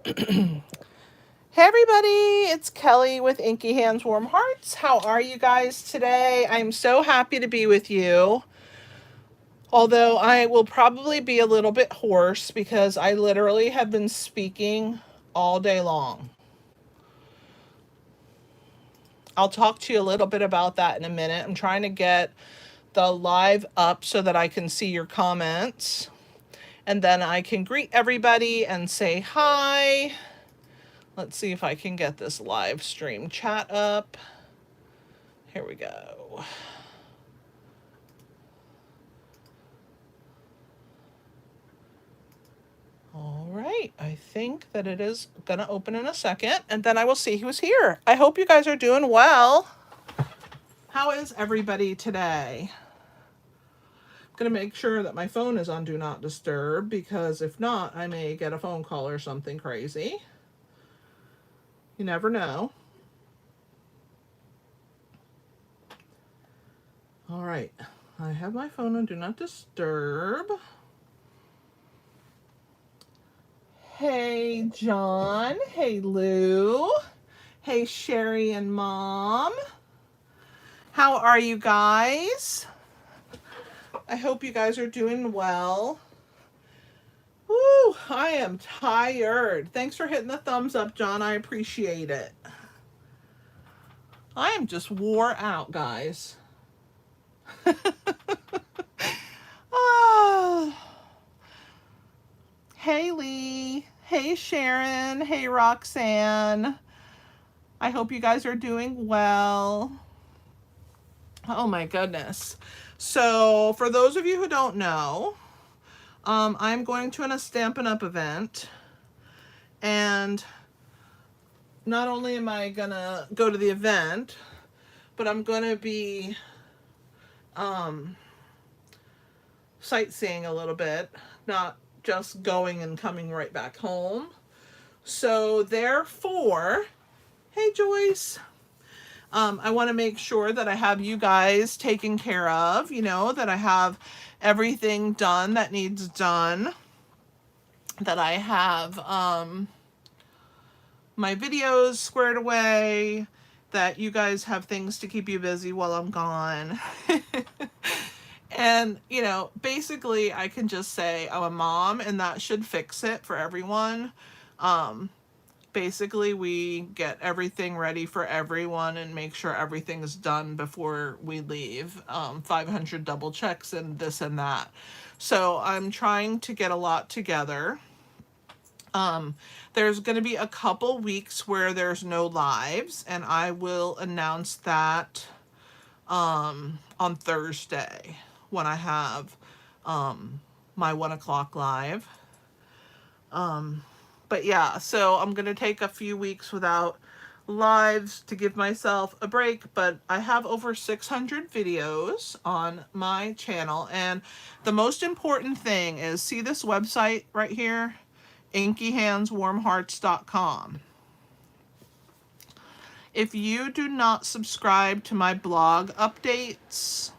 Hey everybody, it's Kelly with Inky Hands Warm Hearts. How are you guys today? I'm so happy to be with you. Although I will probably be a little bit hoarse because I literally have been speaking all day long. I'll talk to you a little bit about that in a minute. I'm trying to get the live up so that I can see your comments. And then I can greet everybody and say hi. Let's see if I can get this live stream chat up. Here we go. All right, I think that it is going to open in a second, and then I will see who's here. I hope you guys are doing well. How is everybody today? I'm going to make sure that my phone is on Do Not Disturb, because if not, I may get a phone call or something crazy. You never know. All right, I have my phone on Do Not Disturb. Hey, John. Hey, Lou. Hey, Sherry and Mom. How are you guys? I hope you guys are doing well. Woo, I am tired. Thanks for hitting the thumbs up, John. I appreciate it. I am just wore out, guys. Hey, Lee. Hey, Sharon. Hey, Roxanne. I hope you guys are doing well. Oh my goodness. So for those of you who don't know, I'm going to a Stampin' Up event, and not only am I gonna go to the event, but I'm gonna be sightseeing a little bit, not just going and coming right back home. So therefore, hey Joyce, I want to make sure that I have you guys taken care of, that I have everything done that needs done, that I have my videos squared away, that you guys have things to keep you busy while I'm gone. And, basically I can just say I'm a mom, and that should fix it for everyone. Basically we get everything ready for everyone and make sure everything's done before we leave. 500 double checks and this and that. So I'm trying to get a lot together. There's going to be a couple weeks where there's no lives, and I will announce that on Thursday when I have my 1 o'clock live. But yeah, so I'm going to take a few weeks without lives to give myself a break, but I have over 600 videos on my channel, and the most important thing is, see this website right here? inkyhandswarmhearts.com. If you do not subscribe to my blog updates,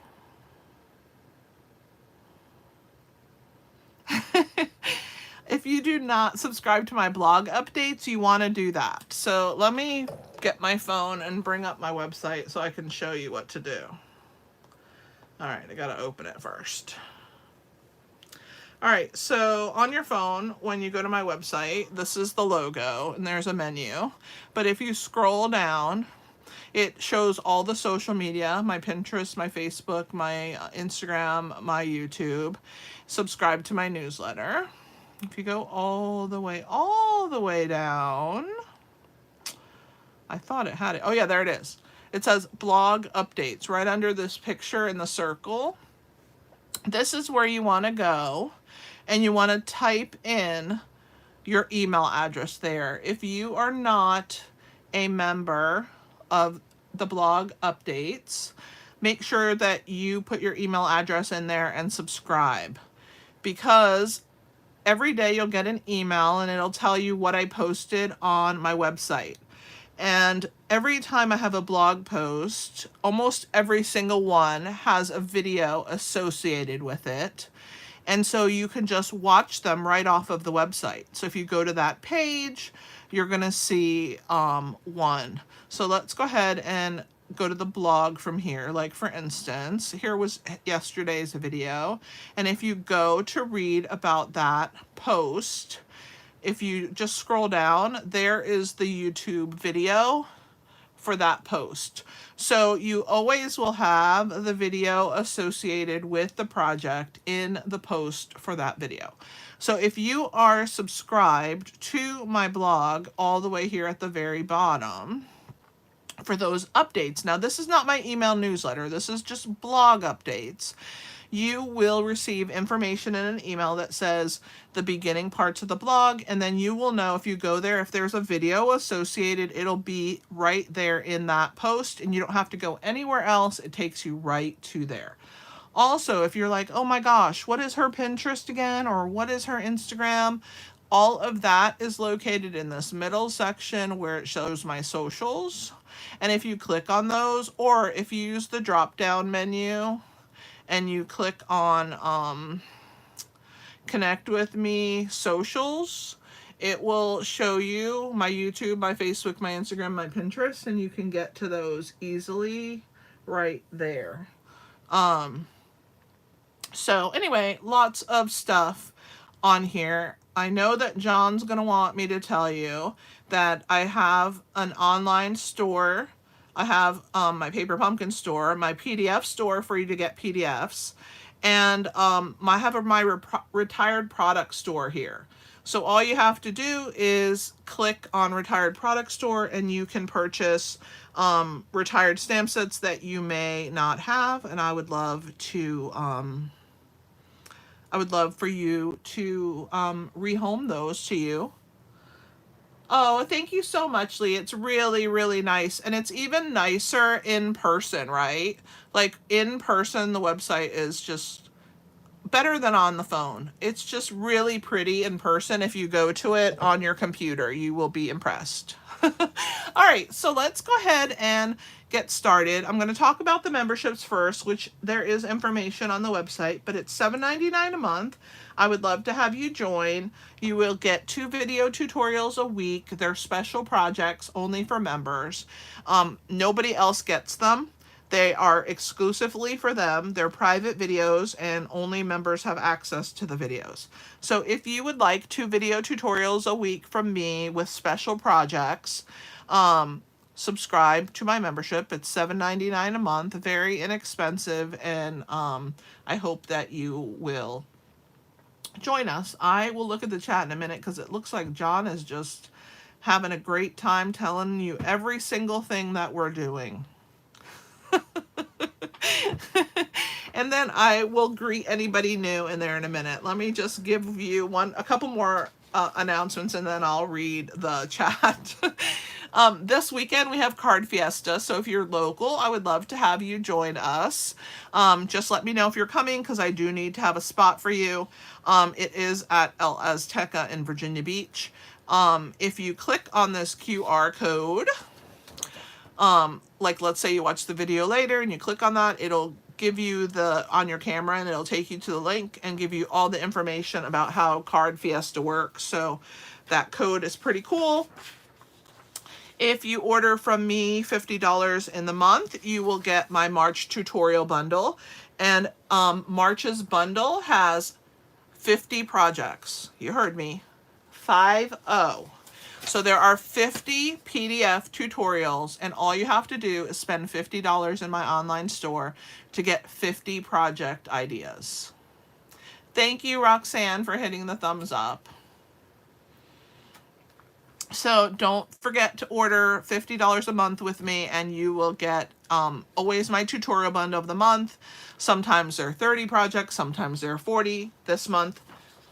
if you do not subscribe to my blog updates, you want to do that. So let me get my phone and bring up my website so I can show you what to do. All right, I got to open it first. All right, so on your phone, when you go to my website, this is the logo, and there's a menu. But if you scroll down, it shows all the social media, my Pinterest, my Facebook, my Instagram, my YouTube. Subscribe to my newsletter. If you go all the way down, I thought it had it. Oh yeah, there it is. It says blog updates right under this picture in the circle. This is where you want to go, and you want to type in your email address there. If you are not a member of the blog updates, make sure that you put your email address in there and subscribe, because every day you'll get an email and it'll tell you what I posted on my website. And every time I have a blog post, almost every single one has a video associated with it. And so you can just watch them right off of the website. So if you go to that page, you're going to see one. So let's go ahead and go to the blog from here. Like for instance, here was yesterday's video. And if you go to read about that post, if you just scroll down, there is the YouTube video for that post. So you always will have the video associated with the project in the post for that video. So if you are subscribed to my blog all the way here at the very bottom for those updates, now this is not my email newsletter, this is just blog updates, you will receive information in an email that says the beginning parts of the blog, and then you will know if you go there, if there's a video associated, it'll be right there in that post, and you don't have to go anywhere else. It takes you right to there. Also, if you're like, oh my gosh, what is her Pinterest again? Or what is her Instagram? All of that is located in this middle section where it shows my socials. And if you click on those, or if you use the drop-down menu, and you click on Connect with Me socials, it will show you my YouTube, my Facebook, my Instagram, my Pinterest, and you can get to those easily right there. So anyway, lots of stuff on here. I know that John's gonna want me to tell you that I have an online store. I have my Paper Pumpkin store, my PDF store for you to get PDFs, and I have my retired product store here. So all you have to do is click on retired product store, and you can purchase retired stamp sets that you may not have, and I would love to for you to rehome those to you. Oh, thank you so much, Lee. It's really, really nice. And it's even nicer in person, right? Like in person, the website is just better than on the phone. It's just really pretty in person. If you go to it on your computer, you will be impressed. All right, so let's go ahead and get started. I'm going to talk about the memberships first, which there is information on the website, but it's $7.99 a month. I would love to have you join. You will get 2 video tutorials a week. They're special projects only for members. Nobody else gets them. They are exclusively for them. They're private videos, and only members have access to the videos. So if you would like 2 video tutorials a week from me with special projects, subscribe to my membership. It's $7.99 a month, very inexpensive, and I hope that you will join us. I will look at the chat in a minute because it looks like John is just having a great time telling you every single thing that we're doing. And then I will greet anybody new in there in a minute. Let me just give you a couple more announcements, and then I'll read the chat. This weekend we have Card Fiesta, so if you're local, I would love to have you join us. Just let me know if you're coming, because I do need to have a spot for you. It is at El Azteca in Virginia Beach. If you click on this QR code, like let's say you watch the video later and you click on that, it'll give you on your camera, and it'll take you to the link and give you all the information about how Card Fiesta works. So that code is pretty cool. If you order from me $50 in the month, you will get my March tutorial bundle. And March's bundle has 50 projects. You heard me. 50. So there are 50 PDF tutorials, and all you have to do is spend $50 in my online store to get 50 project ideas. Thank you, Roxanne, for hitting the thumbs up. So don't forget to order $50 a month with me, and you will get always my tutorial bundle of the month. Sometimes there are 30 projects, sometimes there are 40. This month,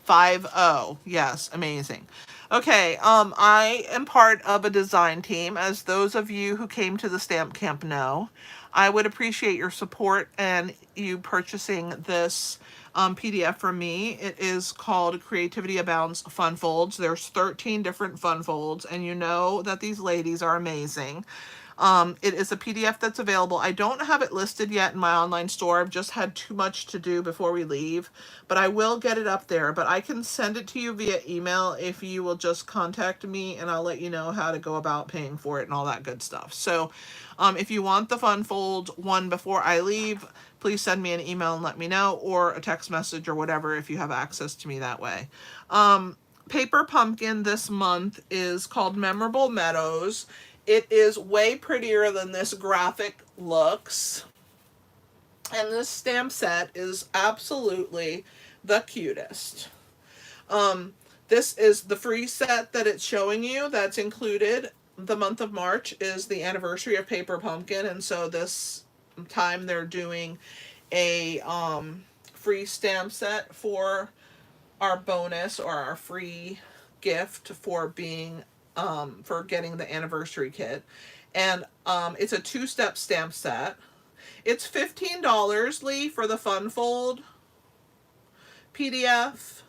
50. Yes, amazing. Okay, I am part of a design team, as those of you who came to the stamp camp know. I would appreciate your support and you purchasing this PDF from me. It is called Creativity Abounds Fun Folds. There's 13 different fun folds, and you know that these ladies are amazing. It is a PDF that's available. I don't have it listed yet in my online store. I've just had too much to do before we leave, but I will get it up there. But I can send it to you via email if you will just contact me, and I'll let you know how to go about paying for it and all that good stuff. So if you want the Fun Fold one before I leave, please send me an email and let me know, or a text message or whatever if you have access to me that way. Paper Pumpkin this month is called Memorable Meadows. It is way prettier than this graphic looks. And this stamp set is absolutely the cutest. This is the free set that it's showing you that's included. The month of March is the anniversary of Paper Pumpkin, and so this time they're doing a free stamp set for our bonus or our free gift for being for getting the anniversary kit. And it's a 2-step stamp set. It's $15, Lee, for the Fun Fold PDF.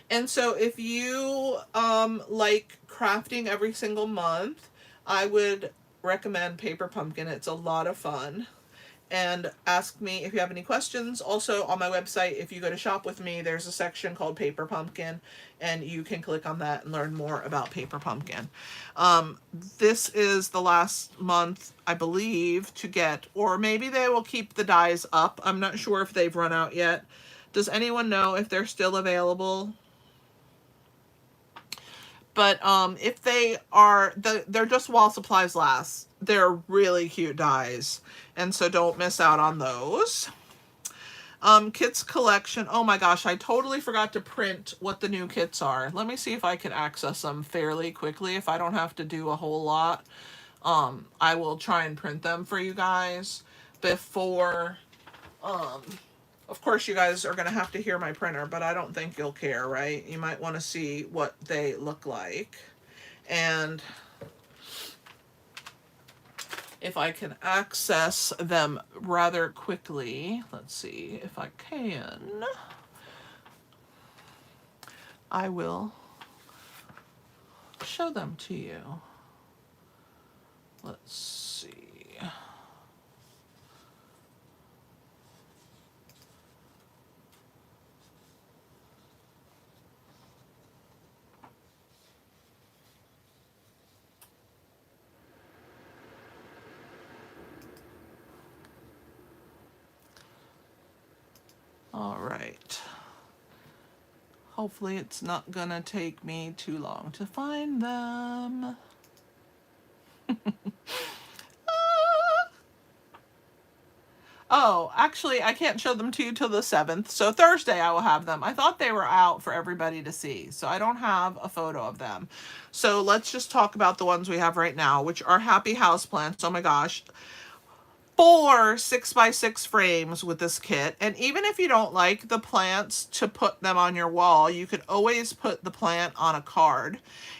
And so if you like crafting every single month, I would recommend Paper Pumpkin. It's a lot of fun. And ask me if you have any questions. Also on my website, if you go to shop with me, there's a section called Paper Pumpkin, and you can click on that and learn more about Paper Pumpkin. This is the last month, I believe, to get, or maybe they will keep the dies up. I'm not sure if they've run out yet. Does anyone know if they're still available? But if they are, they're just while supplies last. They're really cute dies, and so don't miss out on those. Kits collection. Oh my gosh, I totally forgot to print what the new kits are. Let me see if I can access them fairly quickly. If I don't have to do a whole lot, I will try and print them for you guys before... Of course, you guys are going to have to hear my printer, but I don't think you'll care, right? You might want to see what they look like. And if I can access them rather quickly, let's see if I can. I will show them to you. Let's see. All right. Hopefully it's not gonna take me too long to find them. Oh, actually, I can't show them to you till the 7th, so Thursday I will have them. I thought they were out for everybody to see, so I don't have a photo of them. So let's just talk about the ones we have right now, which are Happy Houseplants. Oh my gosh. 4 6x6 frames with this kit, and even if you don't like the plants to put them on your wall, you could always put the plant on a card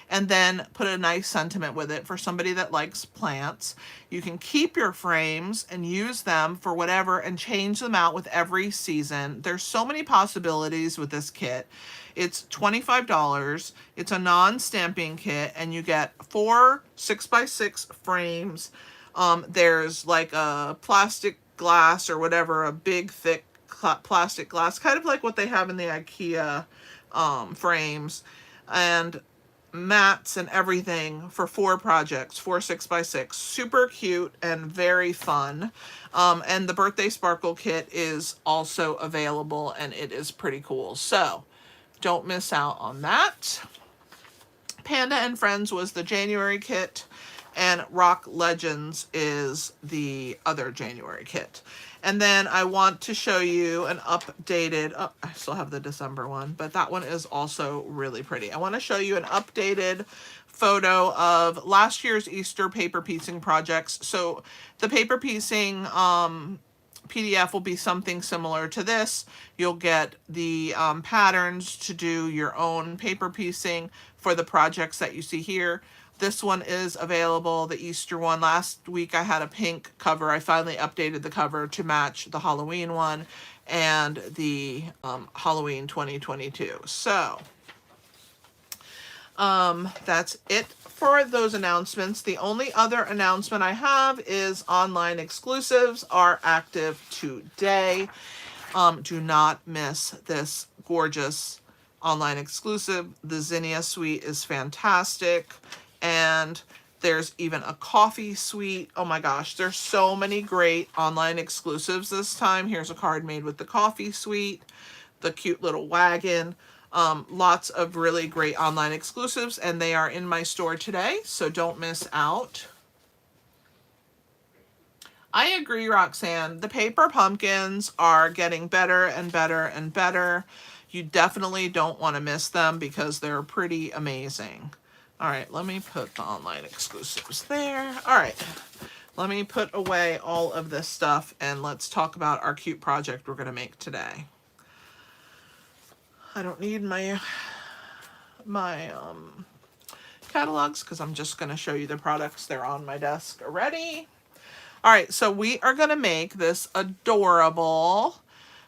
and then put a nice sentiment with it for somebody that likes plants. You can keep your frames and use them for whatever and change them out with every season. There's so many possibilities with this kit. It's $25. It's a non-stamping kit, and you get 4 6x6 frames. There's like a plastic glass or whatever, a big thick plastic glass, kind of like what they have in the IKEA frames, and mats and everything for 4 projects, 4 6x6. Super cute and very fun. And the Birthday Sparkle kit is also available, and it is pretty cool. So don't miss out on that. Panda and Friends was the January kit, and Rock Legends is the other January kit. And then I want to show you an updated, oh, I still have the December one, but that one is also really pretty. I want to show you an updated photo of last year's Easter paper piecing projects. So the paper piecing PDF will be something similar to this. You'll get the patterns to do your own paper piecing for the projects that you see here. This one is available, the Easter one. Last week I had a pink cover. I finally updated the cover to match the Halloween one and the Halloween 2022. So, That's it for those announcements. The only other announcement I have is online exclusives are active today. Do not miss this gorgeous online exclusive. The Zinnia suite is fantastic. And there's even a coffee suite. Oh my gosh, there's so many great online exclusives this time. Here's a card made with the coffee suite, the cute little wagon. Lots of really great online exclusives, and they are in my store today, so don't miss out. I agree, Roxanne. The paper pumpkins are getting better and better and better. You definitely don't want to miss them because they're pretty amazing. All right, let me put the online exclusives there. All right, let me put away all of this stuff and let's talk about our cute project we're going to make today. I don't need my catalogs because I'm just going to show you the products. They're on my desk already. All right, so we are going to make this adorable.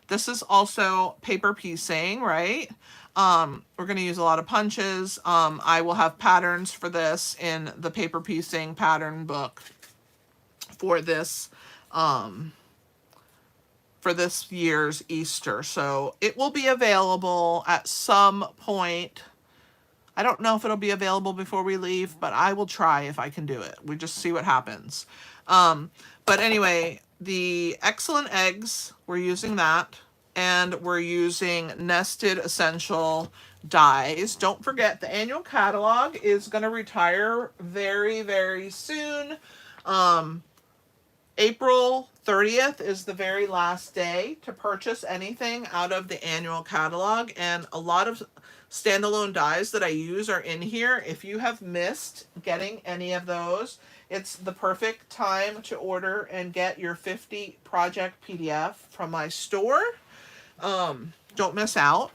This is also paper piecing, right? We're going to use a lot of punches. I will have patterns for this in the paper piecing pattern book for this year's Easter. So it will be available at some point. I don't know if it'll be available before we leave, but I will try if I can do it. We just see what happens. But anyway, the Excellent Eggs, we're using that. And we're using Nested Essential dies. Don't forget, the annual catalog is going to retire very, very soon. April 30th is the very last day to purchase anything out of the annual catalog. And a lot of standalone dies that I use are in here. If you have missed getting any of those, it's the perfect time to order and get your 50 project PDF from my store. Don't miss out.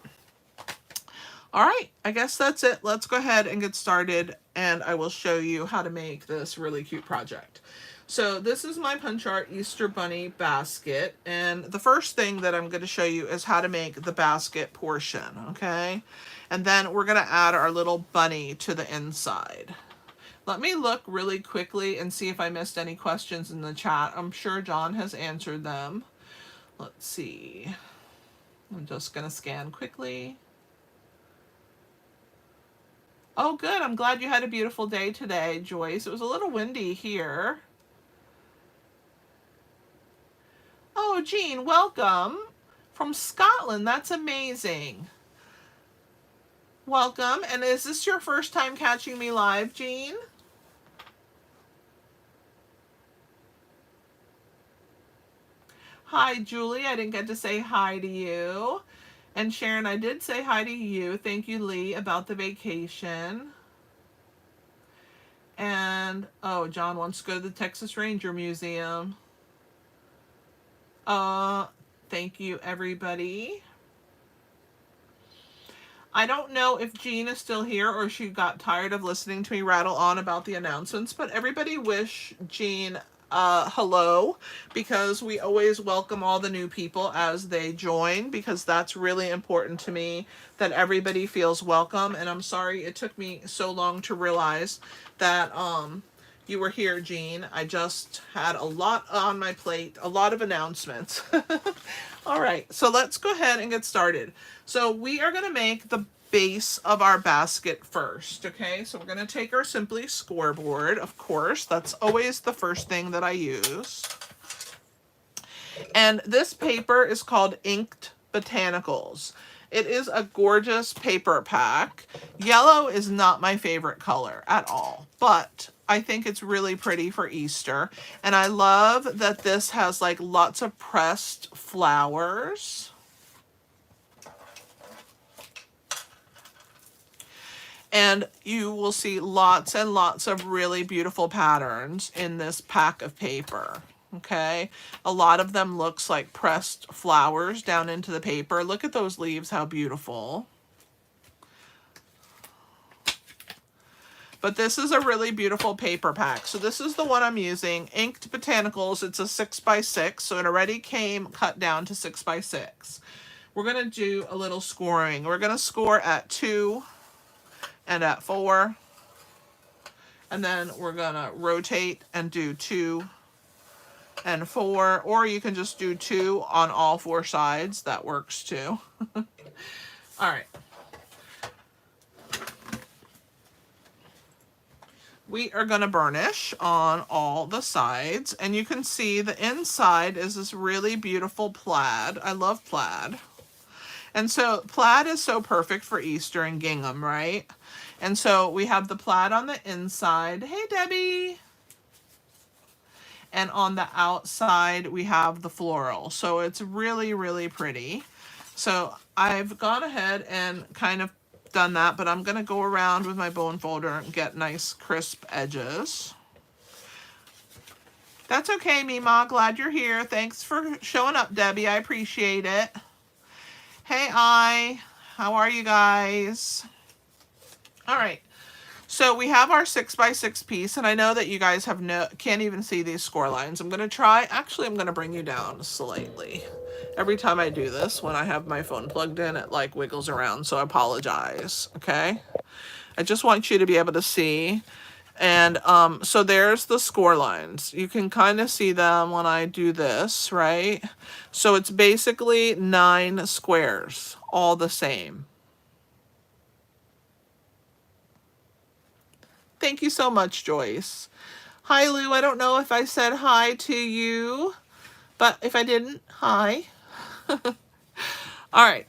All right, I guess that's it. Let's go ahead and get started, and I will show you how to make this really cute project. So this is my Punch Art Easter Bunny basket, and the first thing that I'm going to show you is how to make the basket portion, okay? And then we're going to add our little bunny to the inside. Let me look really quickly and see if I missed any questions in the chat. I'm sure John has answered them. Let's see. I'm just going to scan quickly. Oh, good. I'm glad you had a beautiful day today, Joyce. It was a little windy here. Oh, Jean, welcome. From Scotland. That's amazing. Welcome. And is this your first time catching me live, Jean? Hi, Julie. I didn't get to say hi to you. And Sharon, I did say hi to you. Thank you, Lee, about the vacation. And, oh, John wants to go to the Texas Ranger Museum. Thank you, everybody. I don't know if Jean is still here or she got tired of listening to me rattle on about the announcements, but everybody wish Jean hello, because we always welcome all the new people as they join, because that's really important to me that everybody feels welcome. And I'm sorry it took me so long to realize that you were here, Jean. I just had a lot on my plate, a lot of announcements. All right, so let's go ahead and get started. So we are going to make the base of our basket first, okay? So we're going to take our Simply scoreboard, of course. That's always the first thing that I use. And this paper is called Inked Botanicals. It is a gorgeous paper pack. Yellow is not my favorite color at all, but I think it's really pretty for Easter. And I love that this has like lots of pressed flowers. And you will see lots and lots of really beautiful patterns in this pack of paper. Okay, a lot of them looks like pressed flowers down into the paper. Look at those leaves, how beautiful. But this is a really beautiful paper pack. So this is the one I'm using, Inked Botanicals. It's a 6x6, so it already came cut down to 6x6. We're going to do a little scoring. We're going to score at 2 and at 4. And then we're gonna rotate and do 2 and 4, or you can just do 2 on all 4 sides. That works too. All right. We are going to burnish on all the sides, and you can see the inside is this really beautiful plaid. I love plaid. And so plaid is so perfect for Easter and gingham, right? And so we have the plaid on the inside. Hey, Debbie. And on the outside, we have the floral. So it's really, really pretty. So I've gone ahead and kind of done that, but I'm going to go around with my bone folder and get nice crisp edges. That's okay, Mima. Glad you're here. Thanks for showing up, Debbie. I appreciate it. Hey, how are you guys? All right. So we have our 6x6 piece, and I know that you guys can't even see these score lines. I'm going to try. Actually, I'm going to bring you down slightly. Every time I do this, when I have my phone plugged in, it like wiggles around, so I apologize, okay? I just want you to be able to see. And so there's the score lines. You can kind of see them when I do this, right? So it's basically 9 squares, all the same. Thank you so much, Joyce. Hi, Lou. I don't know if I said hi to you, but if I didn't, hi. All right.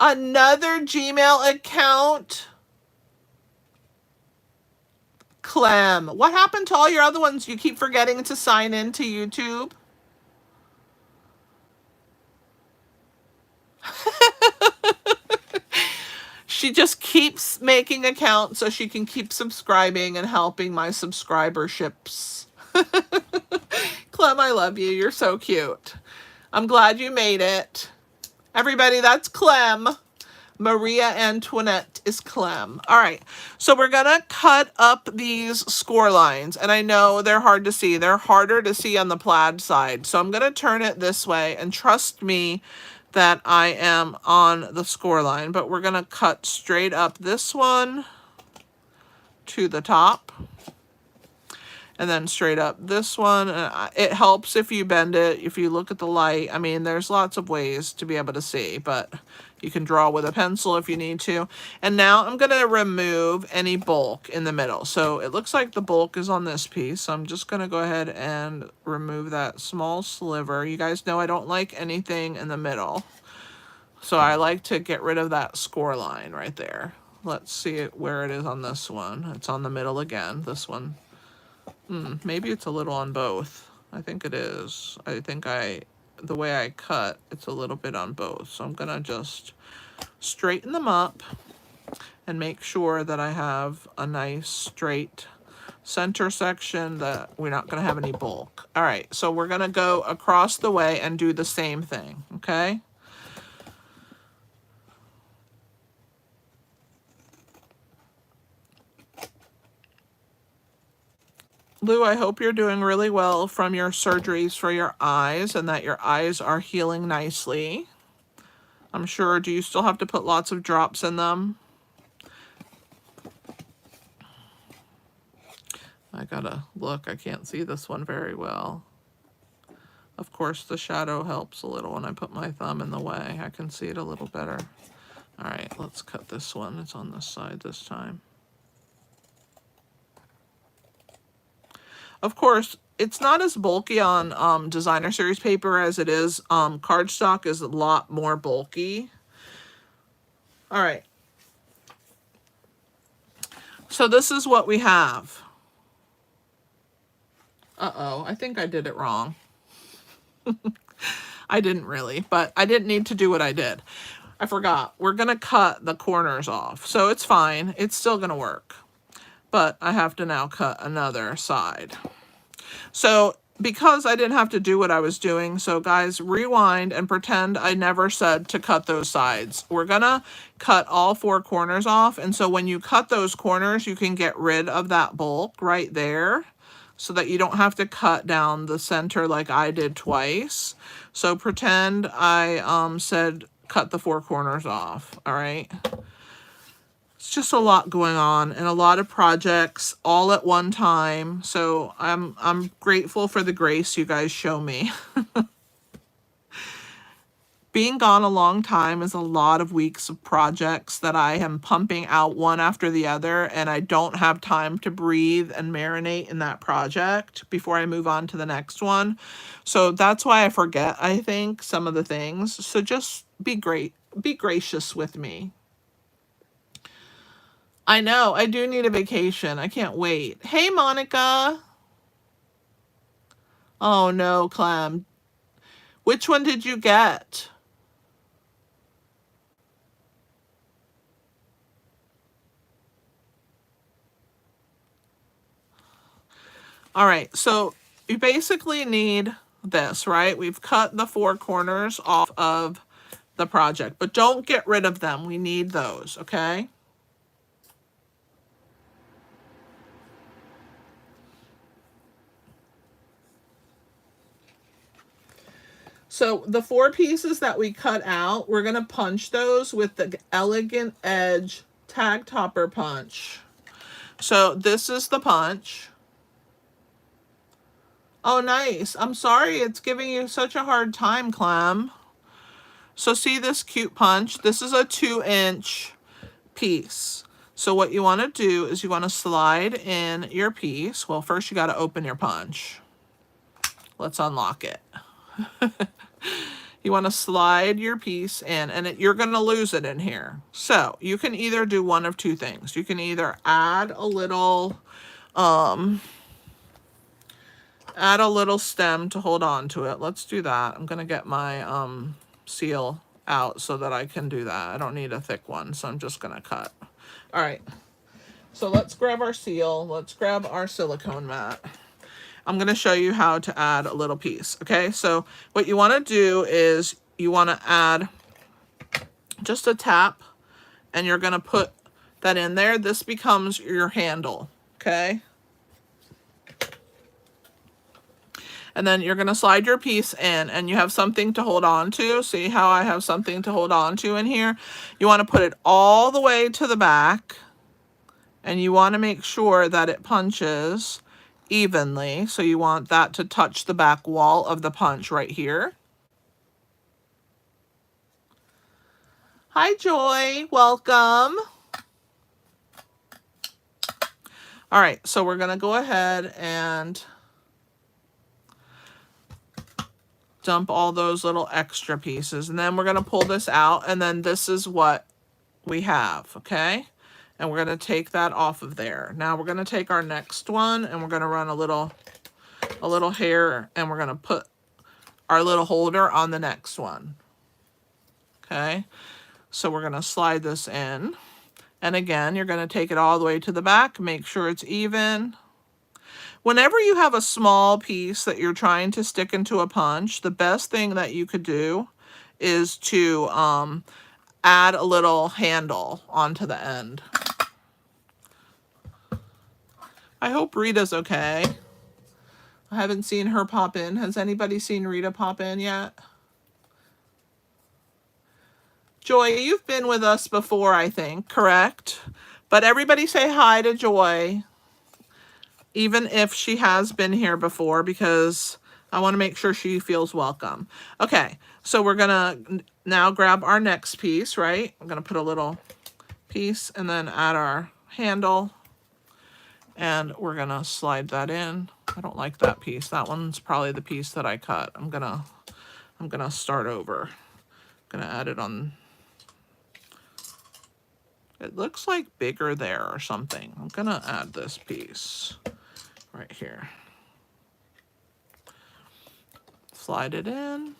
Another Gmail account. Clem. What happened to all your other ones? You keep forgetting to sign in to YouTube? She just keeps making accounts so she can keep subscribing and helping my subscriberships. Clem, I love you. You're so cute. I'm glad you made it. Everybody, that's Clem. Maria Antoinette is Clem. All right, so we're going to cut up these score lines. And I know they're hard to see. They're harder to see on the plaid side. So I'm going to turn it this way. And trust me that I am on the score line. But we're going to cut straight up this one to the top. And then straight up this one. It helps if you bend it, if you look at the light. I mean, there's lots of ways to be able to see, but you can draw with a pencil if you need to. And now I'm going to remove any bulk in the middle. So it looks like the bulk is on this piece. So I'm just going to go ahead and remove that small sliver. You guys know I don't like anything in the middle. So I like to get rid of that score line right there. Let's see where it is on this one. It's on the middle again, this one. Maybe it's a little on both. I think it is. I think the way I cut, it's a little bit on both. So I'm going to just straighten them up and make sure that I have a nice straight center section, that we're not going to have any bulk. All right, so we're going to go across the way and do the same thing, okay? Lou, I hope you're doing really well from your surgeries for your eyes and that your eyes are healing nicely. I'm sure, do you still have to put lots of drops in them? I gotta look, I can't see this one very well. Of course, the shadow helps a little when I put my thumb in the way. I can see it a little better. All right, let's cut this one. It's on this side this time. Of course, it's not as bulky on designer series paper as it is. Cardstock is a lot more bulky. All right. So this is what we have. Uh-oh, I think I did it wrong. I didn't really, but I didn't need to do what I did. I forgot. We're going to cut the corners off. So it's fine. It's still going to work. But I have to now cut another side. So because I didn't have to do what I was doing, so guys, rewind and pretend I never said to cut those sides. We're going to cut all 4 corners off. And so when you cut those corners, you can get rid of that bulk right there so that you don't have to cut down the center like I did twice. So pretend I said cut the 4 corners off, all right? It's just a lot going on and a lot of projects all at one time. So I'm grateful for the grace you guys show me. Being gone a long time is a lot of weeks of projects that I am pumping out one after the other, and I don't have time to breathe and marinate in that project before I move on to the next one. So that's why I forget, I think, some of the things. So just be gracious with me. I know, I do need a vacation. I can't wait. Hey, Monica. Oh, no, Clem. Which one did you get? All right, so you basically need this, right? We've cut the 4 corners off of the project, but don't get rid of them. We need those, okay? So the 4 pieces that we cut out, we're going to punch those with the Elegant Edge Tag Topper punch. So this is the punch. Oh, nice. I'm sorry it's giving you such a hard time, Clem. So see this cute punch? This is a 2-inch piece. So what you want to do is you want to slide in your piece. Well, first you got to open your punch. Let's unlock it. You want to slide your piece in, and you're going to lose it in here. So you can either do one of 2 things. You can either add a little stem to hold on to it. Let's do that. I'm going to get my seal out so that I can do that. I don't need a thick one, so I'm just going to cut. All right. So let's grab our seal. Let's grab our silicone mat. I'm going to show you how to add a little piece. Okay, so what you want to do is you want to add just a tap, and you're going to put that in there. This becomes your handle. Okay. And then you're going to slide your piece in, and you have something to hold on to. See how I have something to hold on to in here? You want to put it all the way to the back, and you want to make sure that it punches evenly. So you want that to touch the back wall of the punch right here. Hi, Joy. Welcome. All right, so we're going to go ahead and dump all those little extra pieces, and then we're going to pull this out, and then this is what we have, okay? And we're going to take that off of there. Now we're going to take our next one, and we're going to run a little hair, and we're going to put our little holder on the next one. Okay, so we're going to slide this in, and again, you're going to take it all the way to the back, make sure it's even. Whenever you have a small piece that you're trying to stick into a punch, the best thing that you could do is to add a little handle onto the end. I hope Rita's okay. I haven't seen her pop in. Has anybody seen Rita pop in yet? Joy, you've been with us before, I think, correct? But everybody say hi to Joy, even if she has been here before, because I want to make sure she feels welcome. Okay, so we're going to now grab our next piece, right? I'm going to put a little piece and then add our handle. And we're going to slide that in. I don't like that piece. That one's probably the piece that I cut. I'm going to start over. I'm going to add it on. It looks like bigger there or something. I'm going to add this piece right here. Slide it in.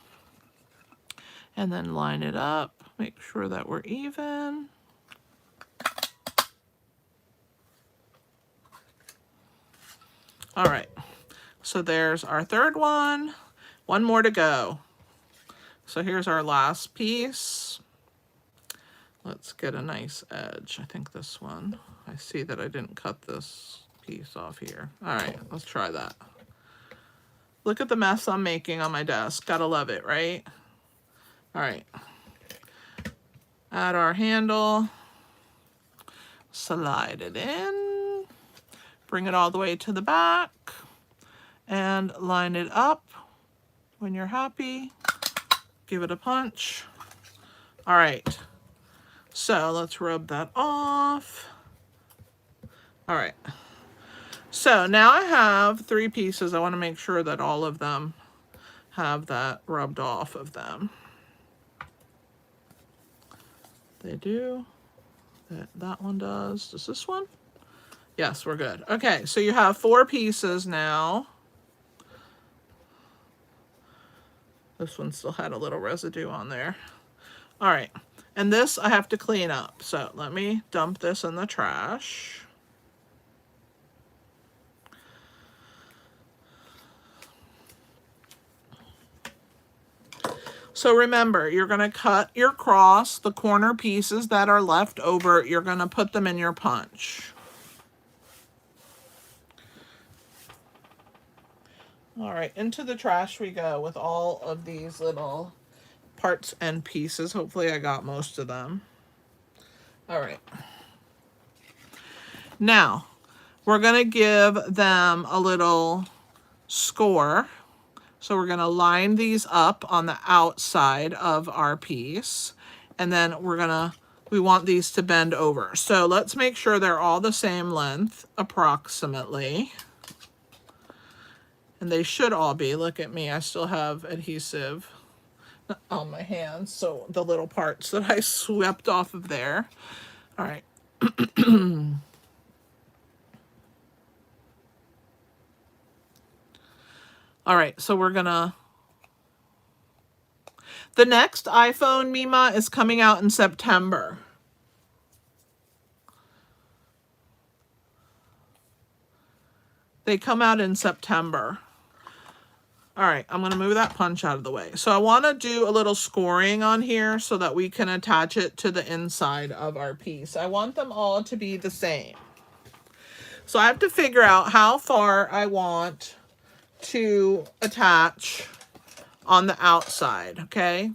And then line it up. Make sure that we're even. All right, so there's our third one. One more to go. So here's our last piece. Let's get a nice edge. I think this one. I see that I didn't cut this piece off here. All right, let's try that. Look at the mess I'm making on my desk. Gotta love it, right? All right. Add our handle, slide it in, bring it all the way to the back, and line it up. When you're happy, give it a punch. All right, so let's rub that off. All right, so now I have 3 pieces. I want to make sure that all of them have that rubbed off of them. They do. That one does. Does this one? Yes, we're good. Okay, so you have 4 pieces now. This one still had a little residue on there. All right, and this I have to clean up. So let me dump this in the trash. So remember, you're going to cut your cross, the corner pieces that are left over, you're going to put them in your punch. All right, into the trash we go with all of these little parts and pieces. Hopefully I got most of them. All right. Now, we're going to give them a little score. So we're going to line these up on the outside of our piece. And then we want these to bend over. So let's make sure they're all the same length, approximately. And they should all be. Look at me, I still have adhesive on my hands. So the little parts that I swept off of there. All right. All right, so we're gonna, the next iPhone Mima is coming out in September. They come out in September. All right, I'm gonna move that punch out of the way. So I wanna do a little scoring on here so that we can attach it to the inside of our piece. I want them all to be the same. So I have to figure out how far I want to attach on the outside, okay?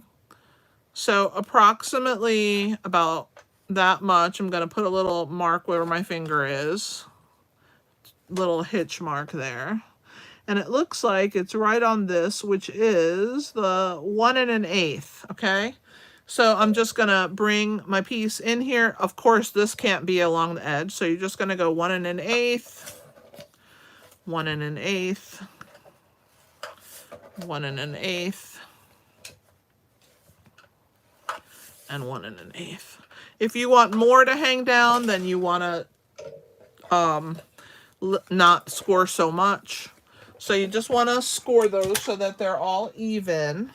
So approximately about that much. I'm going to put a little mark where my finger is. Little hitch mark there. And it looks like it's right on this, which is the 1 1/8, okay? So I'm just going to bring my piece in here. Of course, this can't be along the edge, so you're just going to go 1 1/8, 1 1/8, 1 1/8, and 1 1/8. If you want more to hang down, then you want to not score so much. So you just want to score those so that they're all even.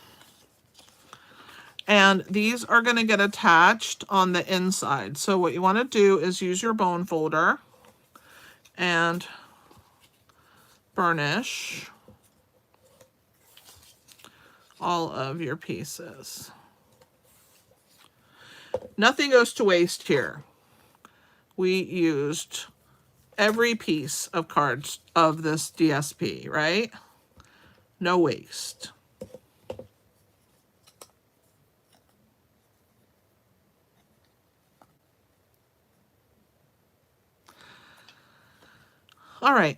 And these are going to get attached on the inside. So what you want to do is use your bone folder and burnish all of your pieces. Nothing goes to waste here. We used every piece of cards of this DSP, right? No waste. All right,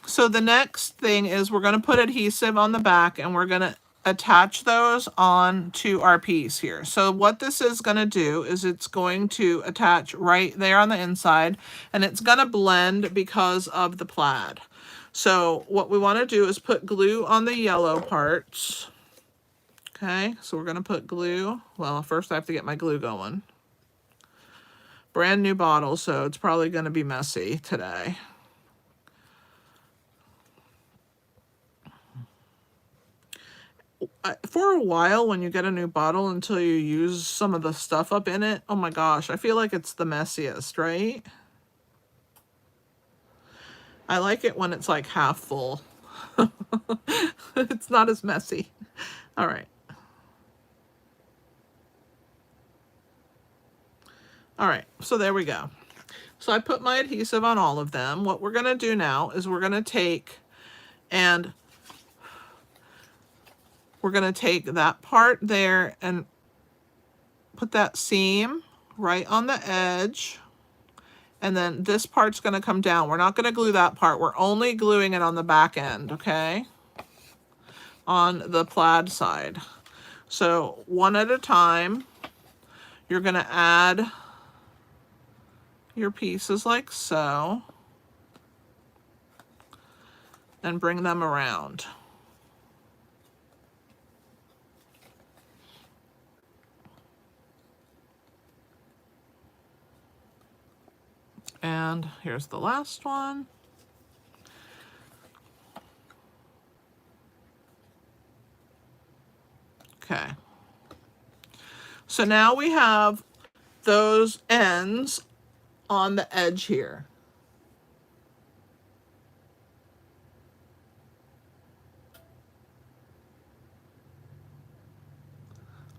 so the next thing is we're going to put adhesive on the back and we're going to attach those on to our piece here. So what this is going to do is it's going to attach right there on the inside and it's going to blend because of the plaid. So what we want to do is put glue on the yellow parts. Okay, so we're going to put glue. Well, first I have to get my glue going. Brand new bottle, so it's probably going to be messy today. For a while, when you get a new bottle, until you use some of the stuff up in it, oh my gosh, I feel like it's the messiest, right? I like it when it's like half full. It's not as messy. All right. All right, so there we go. So I put my adhesive on all of them. What we're going to do now is we're going to take and we're going to take that part there and put that seam right on the edge. And then this part's going to come down. We're not going to glue that part. We're only gluing it on the back end, okay? On the plaid side. So one at a time, you're going to add your pieces like so. And bring them around. And here's the last one. Okay. So now we have those ends on the edge here.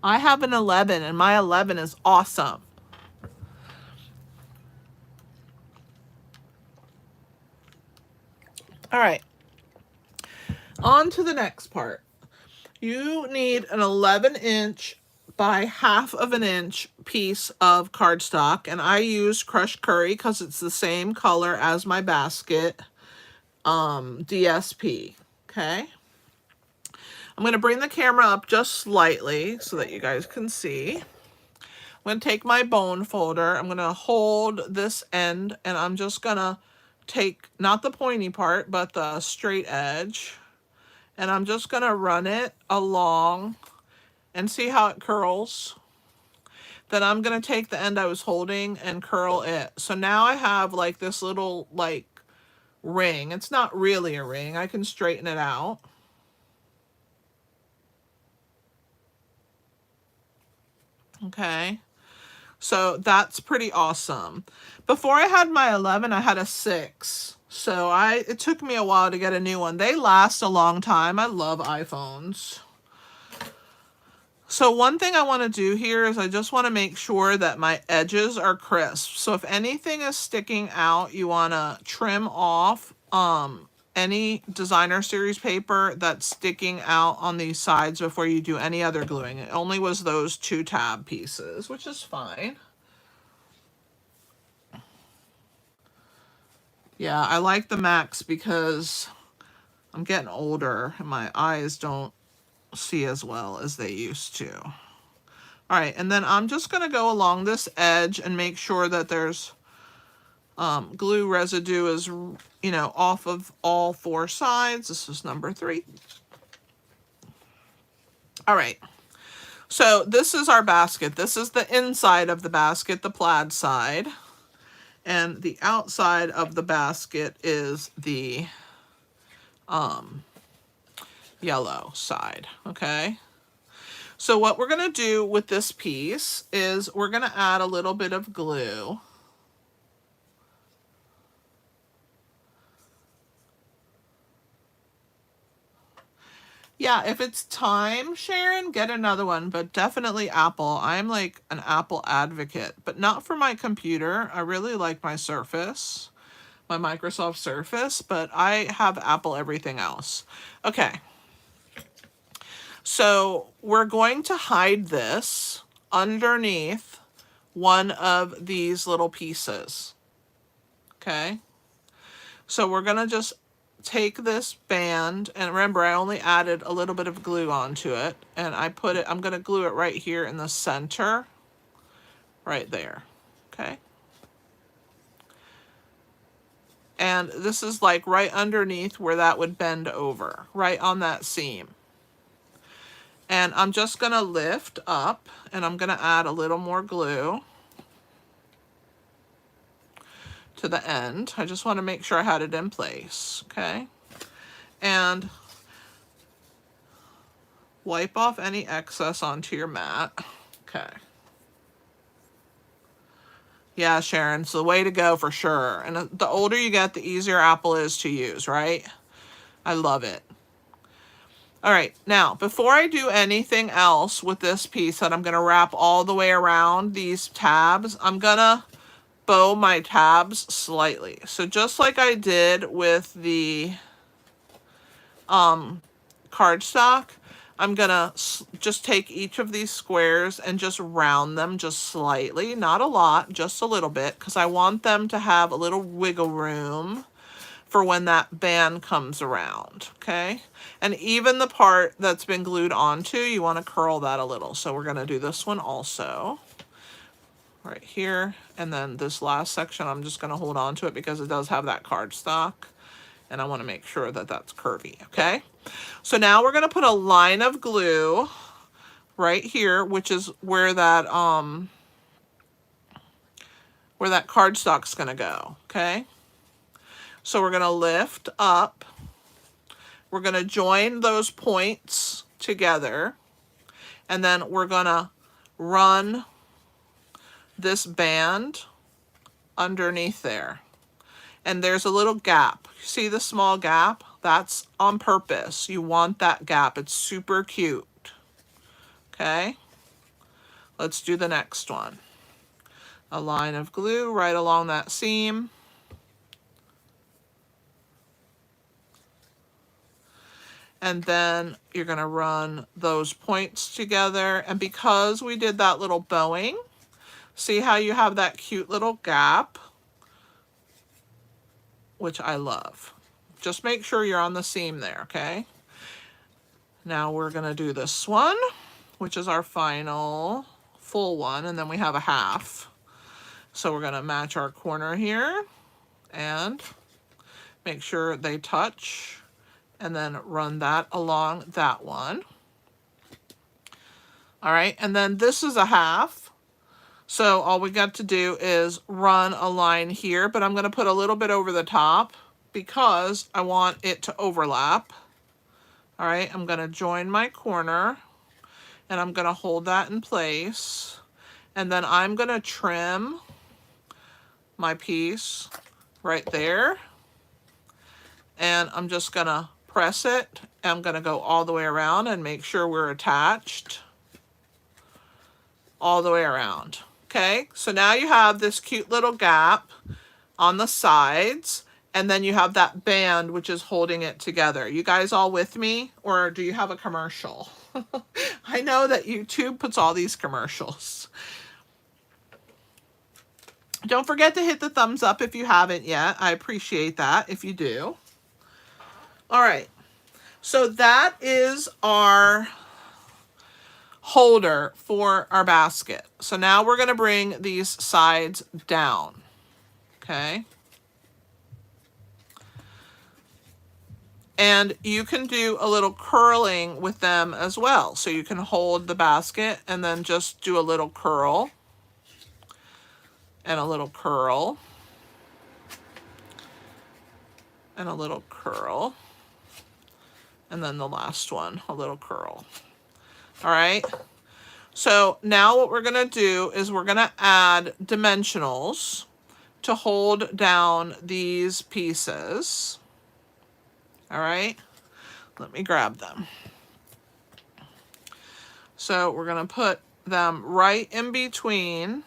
I have an 11 and my 11 is awesome. All right. On to the next part. You need an 11-inch by half of an inch piece of cardstock, and I use crushed curry because it's the same color as my basket DSP. Okay. I'm going to bring the camera up just slightly so that you guys can see. I'm going to take my bone folder. I'm going to hold this end, and I'm just going to take, not the pointy part, but the straight edge. And I'm just going to run it along and see how it curls. Then I'm going to take the end I was holding and curl it. So now I have like this little like ring. It's not really a ring. I can straighten it out. Okay. So that's pretty awesome. Before I had my 11, I had a 6. So it took me a while to get a new one. They last a long time. I love iPhones. So one thing I want to do here is I just want to make sure that my edges are crisp. So if anything is sticking out, you want to trim off any designer series paper that's sticking out on these sides before you do any other gluing. It only was those 2 tab pieces, which is fine. Yeah, I like the Max because I'm getting older and my eyes don't see as well as they used to. All right, and then I'm just going to go along this edge and make sure that there's glue residue is, you know, off of all 4 sides. This is number 3. All right. So this is our basket. This is the inside of the basket, the plaid side. And the outside of the basket is the yellow side, okay? So what we're going to do with this piece is we're going to add a little bit of glue. Yeah, if it's time, Sharon, get another one, but definitely Apple. I'm like an Apple advocate, but not for my computer. I really like my Surface, my Microsoft Surface, but I have Apple everything else. Okay. So we're going to hide this underneath one of these little pieces. Okay. So we're going to just take this band, and remember I only added a little bit of glue onto it, and I'm going to glue it right here in the center, right there, okay? And this is like right underneath where that would bend over, right on that seam. And I'm just going to lift up, and I'm going to add a little more glue to the end. I just want to make sure I had it in place, okay? And wipe off any excess onto your mat. Okay. Yeah, Sharon, it's the way to go for sure. And the older you get, the easier Apple is to use, right? I love it. All right, now, before I do anything else with this piece that I'm going to wrap all the way around these tabs, I'm going to bow my tabs slightly. So just like I did with the cardstock, I'm gonna just take each of these squares and just round them just slightly, not a lot, just a little bit, because I want them to have a little wiggle room for when that band comes around, okay? And even the part that's been glued onto, you want to curl that a little. So we're gonna do this one also, right here. And then this last section, I'm just gonna hold on to it because it does have that cardstock. And I want to make sure that that's curvy, okay? So now we're going to put a line of glue right here, which is where that cardstock's going to go, okay? So we're going to lift up. We're going to join those points together, and then we're going to run this band underneath there. And there's a little gap. See the small gap? That's on purpose. You want that gap. It's super cute. Okay? Let's do the next one. A line of glue right along that seam. And then you're going to run those points together. And because we did that little bowing, see how you have that cute little gap? Which I love. Just make sure you're on the seam there, okay? Now we're going to do this one, which is our final full one, and then we have a half. So we're going to match our corner here and make sure they touch, and then run that along that one. All right, and then this is a half. So all we got to do is run a line here, but I'm going to put a little bit over the top because I want it to overlap. All right, I'm going to join my corner and I'm going to hold that in place. And then I'm going to trim my piece right there. And I'm just going to press it. I'm going to go all the way around and make sure we're attached all the way around. Okay, so now you have this cute little gap on the sides, and then you have that band which is holding it together. You guys all with me, or do you have a commercial? I know that YouTube puts all these commercials. Don't forget to hit the thumbs up if you haven't yet. I appreciate that if you do. All right, so that is our holder for our basket. So now we're going to bring these sides down. Okay. And you can do a little curling with them as well. So you can hold the basket and then just do a little curl and a little curl and a little curl. And then the last one, a little curl. All right. So now what we're going to do is we're going to add dimensionals to hold down these pieces. All right. Let me grab them. So we're going to put them right in between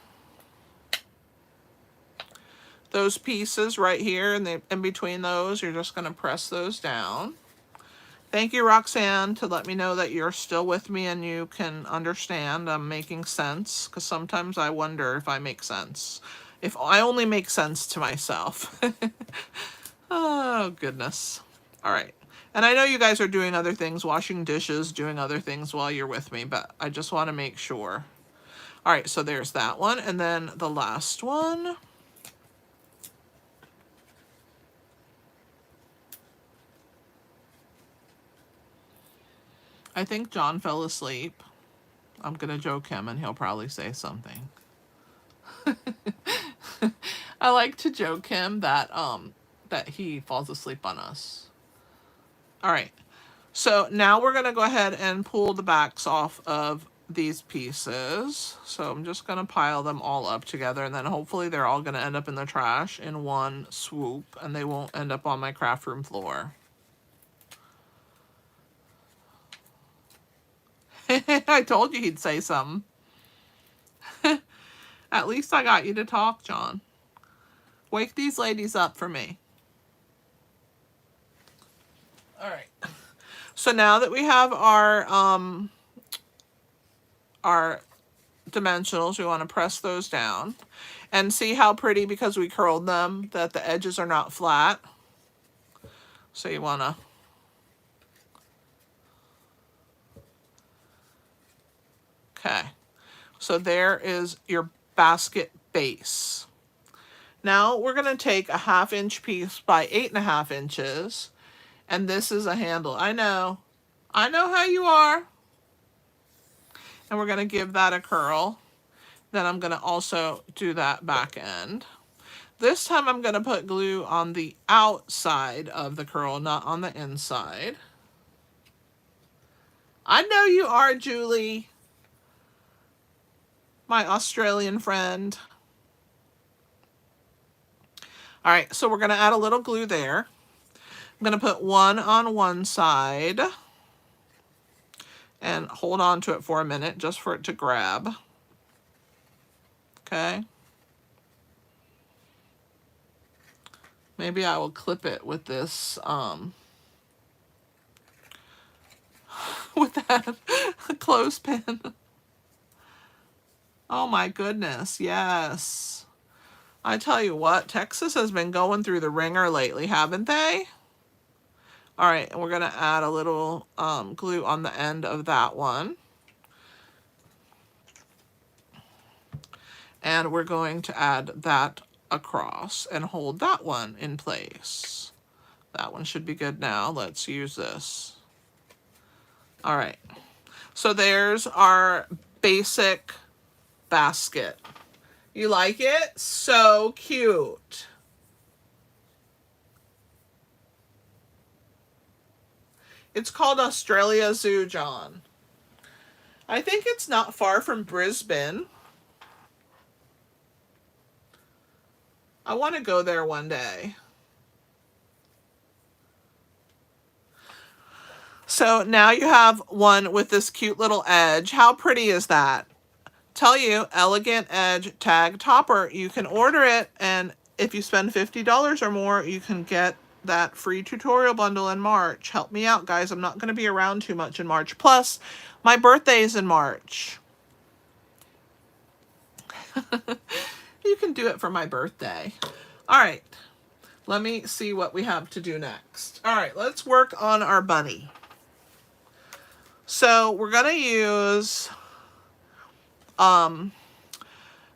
those pieces right here, and in between those, you're just going to press those down. Thank you, Roxanne, to let me know that you're still with me and you can understand I'm making sense, because sometimes I wonder if I make sense. If I only make sense to myself. Oh, goodness. All right. And I know you guys are doing other things, washing dishes, doing other things while you're with me, but I just want to make sure. All right, so there's that one. And then the last one. I think John fell asleep. I'm going to joke him and he'll probably say something. I like to joke him that that he falls asleep on us. All right. So now we're going to go ahead and pull the backs off of these pieces. So I'm just going to pile them all up together, and then hopefully they're all going to end up in the trash in one swoop and they won't end up on my craft room floor. I told you he'd say something. At least I got you to talk, John. Wake these ladies up for me. All right. So now that we have our dimensionals, we want to press those down and see how pretty, because we curled them, that the edges are not flat. So you want to okay. So there is your basket base. Now we're going to take a 1/2 inch piece by 8.5 inches, and this is a handle. I know how you are. And we're going to give that a curl. Then I'm going to also do that back end. This time I'm going to put glue on the outside of the curl, not on the inside. I know you are, Julie, my Australian friend. All right, so we're going to add a little glue there. I'm going to put one on one side and hold on to it for a minute just for it to grab. Okay. Maybe I will clip it with this, with that clothespin. Oh my goodness, yes. I tell you what, Texas has been going through the ringer lately, haven't they? All right, and we're gonna add a little glue on the end of that one. And we're going to add that across and hold that one in place. That one should be good now. Let's use this. All right, so there's our basic basket. You like it? So cute. It's called Australia Zoo, John. I think it's not far from Brisbane. I want to go there one day. So now you have one with this cute little edge. How pretty is that? Tell you, Elegant Edge Tag Topper. You can order it, and if you spend $50 or more, you can get that free tutorial bundle in March. Help me out, guys. I'm not going to be around too much in March. Plus, my birthday is in March. You can do it for my birthday. All right. Let me see what we have to do next. All right, let's work on our bunny. So we're going to use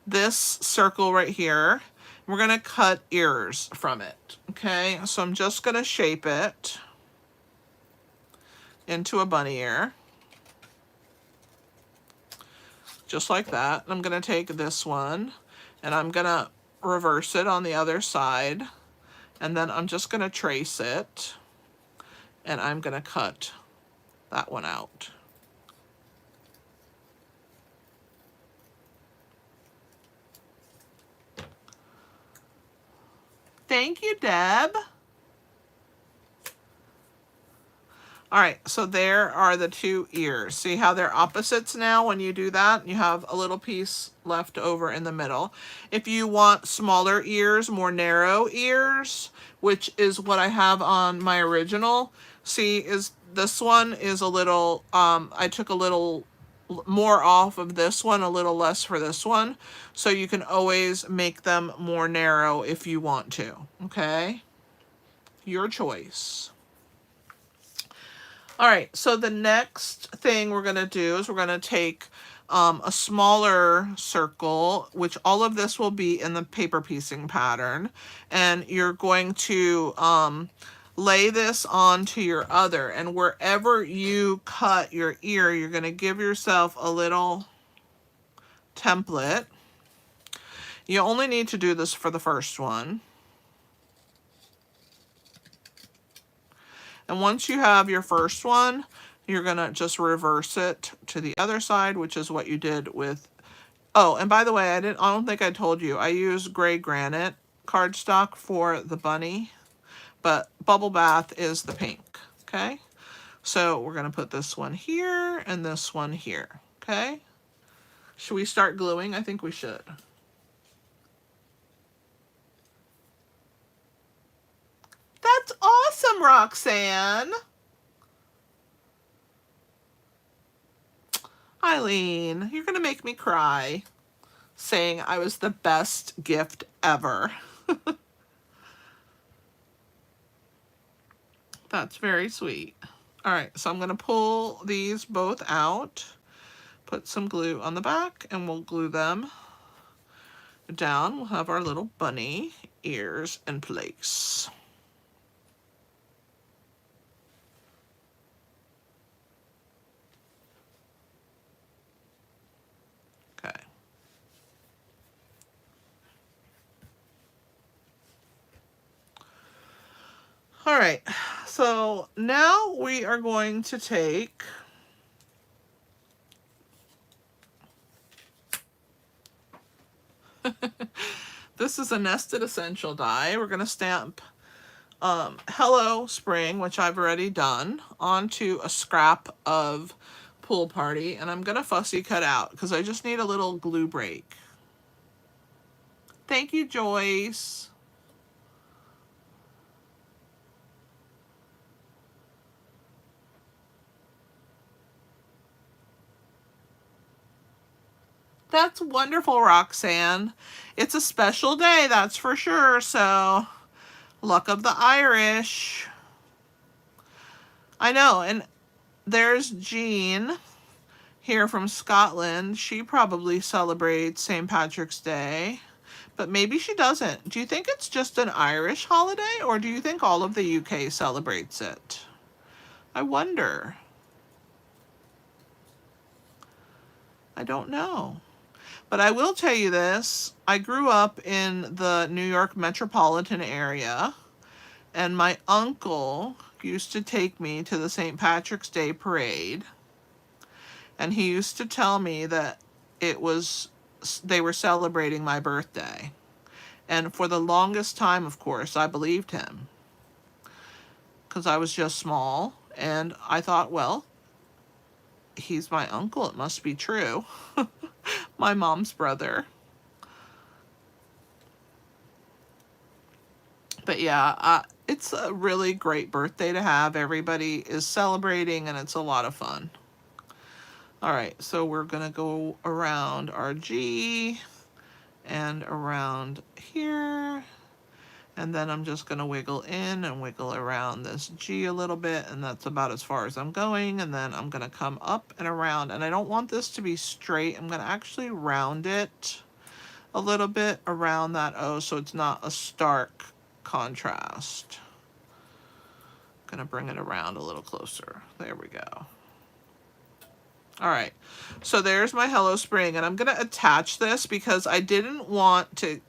this circle right here. We're going to cut ears from it. Okay, so I'm just going to shape it into a bunny ear. Just like that. I'm going to take this one and I'm going to reverse it on the other side. And then I'm just going to trace it. And I'm going to cut that one out. Thank you, Deb. All right, so there are the two ears. See how they're opposites now? When you do that, you have a little piece left over in the middle. If you want smaller ears, more narrow ears, which is what I have on my original, see, is this one is a little, I took a little more off of this one, a little less for this one. So you can always make them more narrow if you want to, okay? Your choice. All right, so the next thing we're going to do is we're going to take a smaller circle, which all of this will be in the paper piecing pattern, and you're going to lay this onto your other, and wherever you cut your ear, you're going to give yourself a little template. You only need to do this for the first one. And once you have your first one, you're going to just reverse it to the other side, which is what you did with... Oh, and by the way, I don't think I told you. I use gray granite cardstock for the bunny, but Bubble Bath is the pink, okay? So we're going to put this one here and this one here, okay? Should we start gluing? I think we should. That's awesome, Roxanne. Eileen, you're gonna make me cry saying I was the best gift ever. That's very sweet. All right, so I'm gonna pull these both out, put some glue on the back, and we'll glue them down. We'll have our little bunny ears in place. Okay. All right, so now we are going to take this is a nested essential die. We're going to stamp Hello Spring, which I've already done, onto a scrap of Pool Party, and I'm going to fussy cut out because I just need a little glue break. Thank you, Joyce. That's wonderful, Roxanne. It's a special day, that's for sure, so luck of the Irish. I know, and there's Jean here from Scotland. She probably celebrates St. Patrick's Day, but maybe she doesn't. Do you think it's just an Irish holiday, or do you think all of the UK celebrates it? I wonder. I don't know. But I will tell you this, I grew up in the New York metropolitan area, and my uncle used to take me to the St. Patrick's Day parade, and he used to tell me that they were celebrating my birthday. And for the longest time, of course, I believed him, because I was just small, and I thought, well, he's my uncle, it must be true. My mom's brother. But yeah, it's a really great birthday to have. Everybody is celebrating, and it's a lot of fun. All right, so we're going to go around our G and around here. And then I'm just going to wiggle in and wiggle around this G a little bit, and that's about as far as I'm going. And then I'm going to come up and around, and I don't want this to be straight. I'm going to actually round it a little bit around that O so it's not a stark contrast. I'm going to bring it around a little closer. There we go. All right, so there's my Hello Spring, and I'm going to attach this because I didn't want to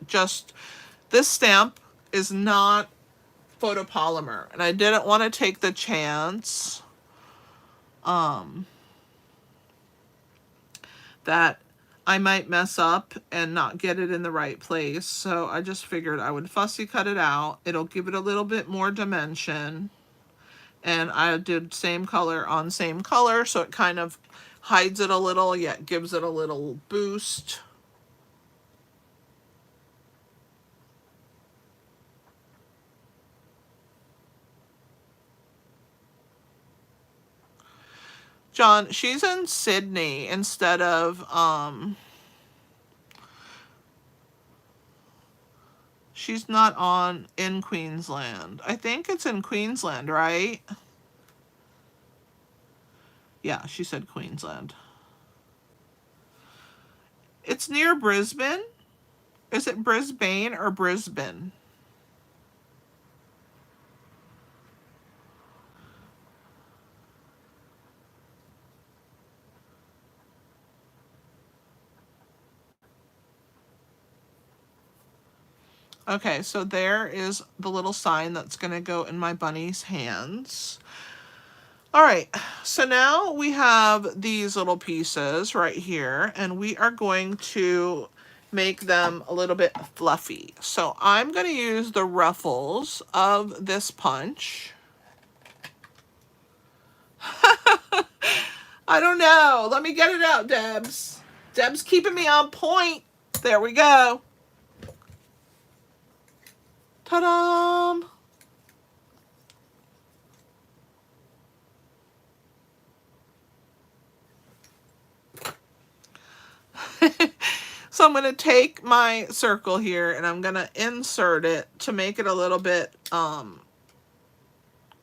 just... This stamp is not photopolymer, and I didn't want to take the chance that I might mess up and not get it in the right place. So I just figured I would fussy cut it out. It'll give it a little bit more dimension. And I did same color on same color, so it kind of hides it a little, yet gives it a little boost. John, she's in Sydney instead of, she's not in Queensland. I think it's in Queensland, right? Yeah, she said Queensland. It's near Brisbane. Is it Brisbane or Brisbane? Okay, so there is the little sign that's going to go in my bunny's hands. All right, so now we have these little pieces right here, and we are going to make them a little bit fluffy. So I'm going to use the ruffles of this punch. I don't know. Let me get it out, Debs. Deb's keeping me on point. There we go. Ta-da! So I'm going to take my circle here and I'm going to insert it to make it a little bit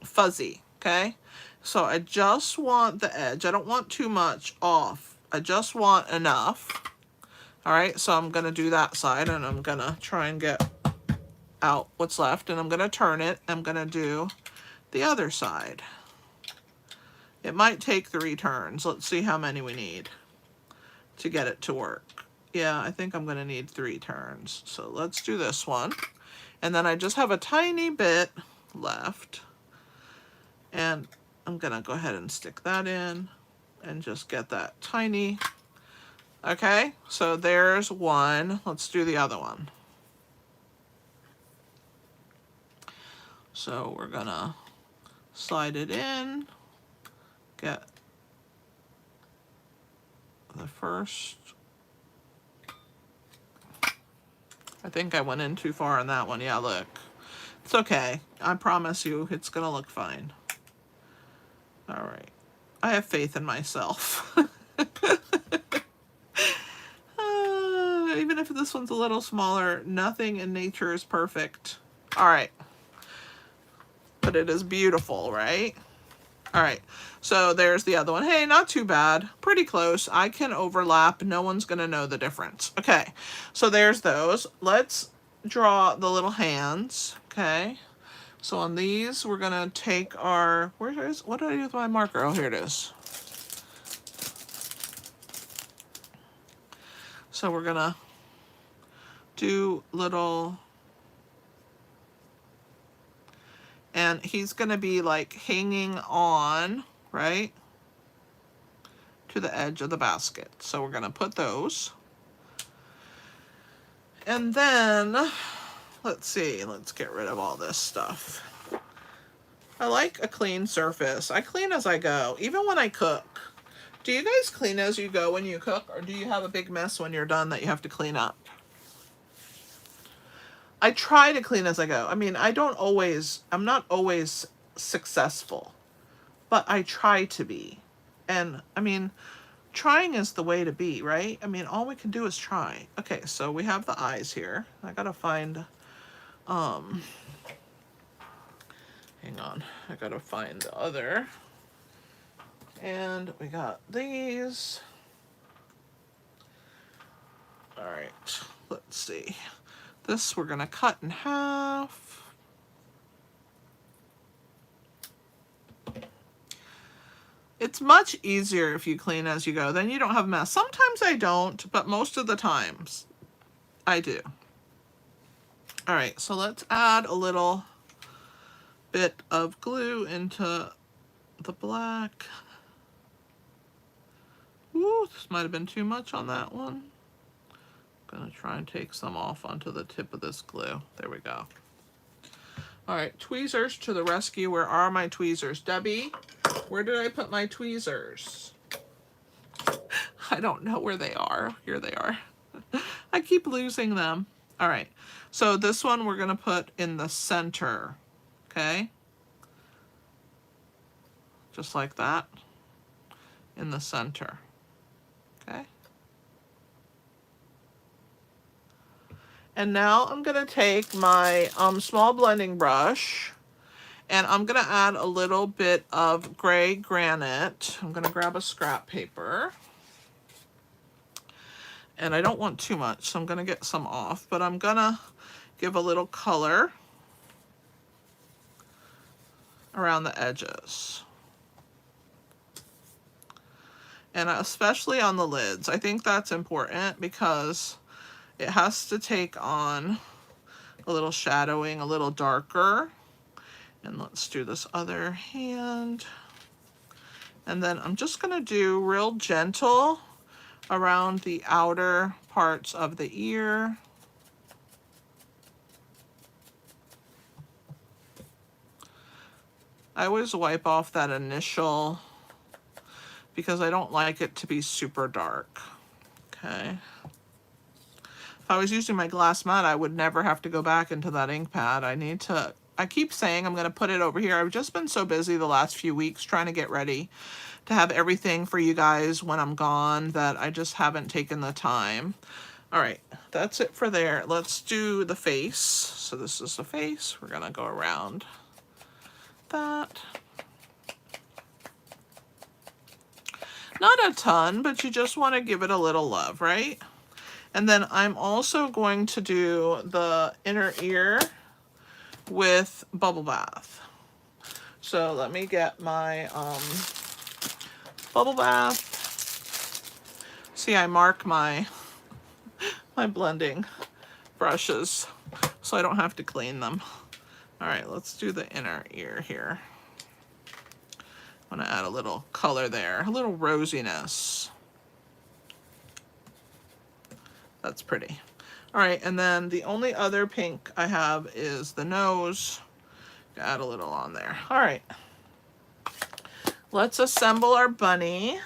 fuzzy, okay? So I just want the edge. I don't want too much off. I just want enough. All right, so I'm going to do that side and I'm going to try and get out what's left, and I'm going to turn it. I'm going to do the other side. It might take 3 turns. Let's see how many we need to get it to work. Yeah, I think I'm going to need 3 turns. So let's do this one. And then I just have a tiny bit left. And I'm going to go ahead and stick that in and just get that tiny. Okay, so there's one. Let's do the other one. So we're going to slide it in, get the first. I think I went in too far on that one. Yeah, look. It's okay. I promise you it's going to look fine. All right. I have faith in myself. Even if this one's a little smaller, nothing in nature is perfect. All right. But it is beautiful, right? All right. So there's the other one. Hey, not too bad. Pretty close. I can overlap. No one's going to know the difference. Okay. So there's those. Let's draw the little hands. Okay. So on these, we're going to take our, what did I do with my marker? Oh, here it is. So we're going to do little, and he's going to be like hanging on, right, to the edge of the basket. So we're going to put those. And then, let's see, let's get rid of all this stuff. I like a clean surface. I clean as I go, even when I cook. Do you guys clean as you go when you cook, or do you have a big mess when you're done that you have to clean up? I try to clean as I go. I mean, I'm not always successful, but I try to be. And I mean, trying is the way to be, right? I mean, all we can do is try. Okay, so we have the eyes here. I gotta find, hang on. I gotta find the other. And we got these. All right, let's see. This we're gonna cut in half. It's much easier if you clean as you go. Then you don't have a mess. Sometimes I don't, but most of the times I do. All right, so let's add a little bit of glue into the black. Ooh, this might have been too much on that one. I'm gonna try and take some off onto the tip of this glue. There we go. All right, tweezers to the rescue. Where are my tweezers? Debbie, where did I put my tweezers? I don't know where they are. Here they are. I keep losing them. All right, so this one we're gonna put in the center, okay? Just like that, in the center, okay? And now I'm gonna take my small blending brush and I'm gonna add a little bit of gray granite. I'm gonna grab a scrap paper. And I don't want too much, so I'm gonna get some off, but I'm gonna give a little color around the edges. And especially on the lids. I think that's important because it has to take on a little shadowing, a little darker. And let's do this other hand. And then I'm just gonna do real gentle around the outer parts of the ear. I always wipe off that initial because I don't like it to be super dark, okay? If I was using my glass mat, I would never have to go back into that ink pad. I keep saying I'm gonna put it over here. I've just been so busy the last few weeks trying to get ready to have everything for you guys when I'm gone that I just haven't taken the time. All right, that's it for there. Let's do the face. So this is the face. We're gonna go around that. Not a ton, but you just want to give it a little love, right? And then I'm also going to do the inner ear with Bubble Bath. So let me get my Bubble Bath. See, I mark my blending brushes so I don't have to clean them. All right, let's do the inner ear here. I'm gonna add a little color there, a little rosiness. That's pretty. All right, and then the only other pink I have is the nose. Add a little on there. All right, let's assemble our bunny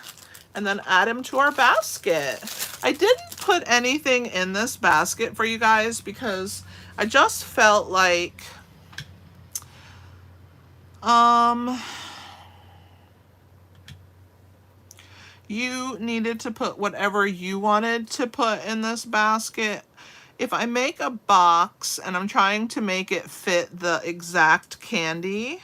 and then add him to our basket. I didn't put anything in this basket for you guys because I just felt like you needed to put whatever you wanted to put in this basket. If I make a box and I'm trying to make it fit the exact candy,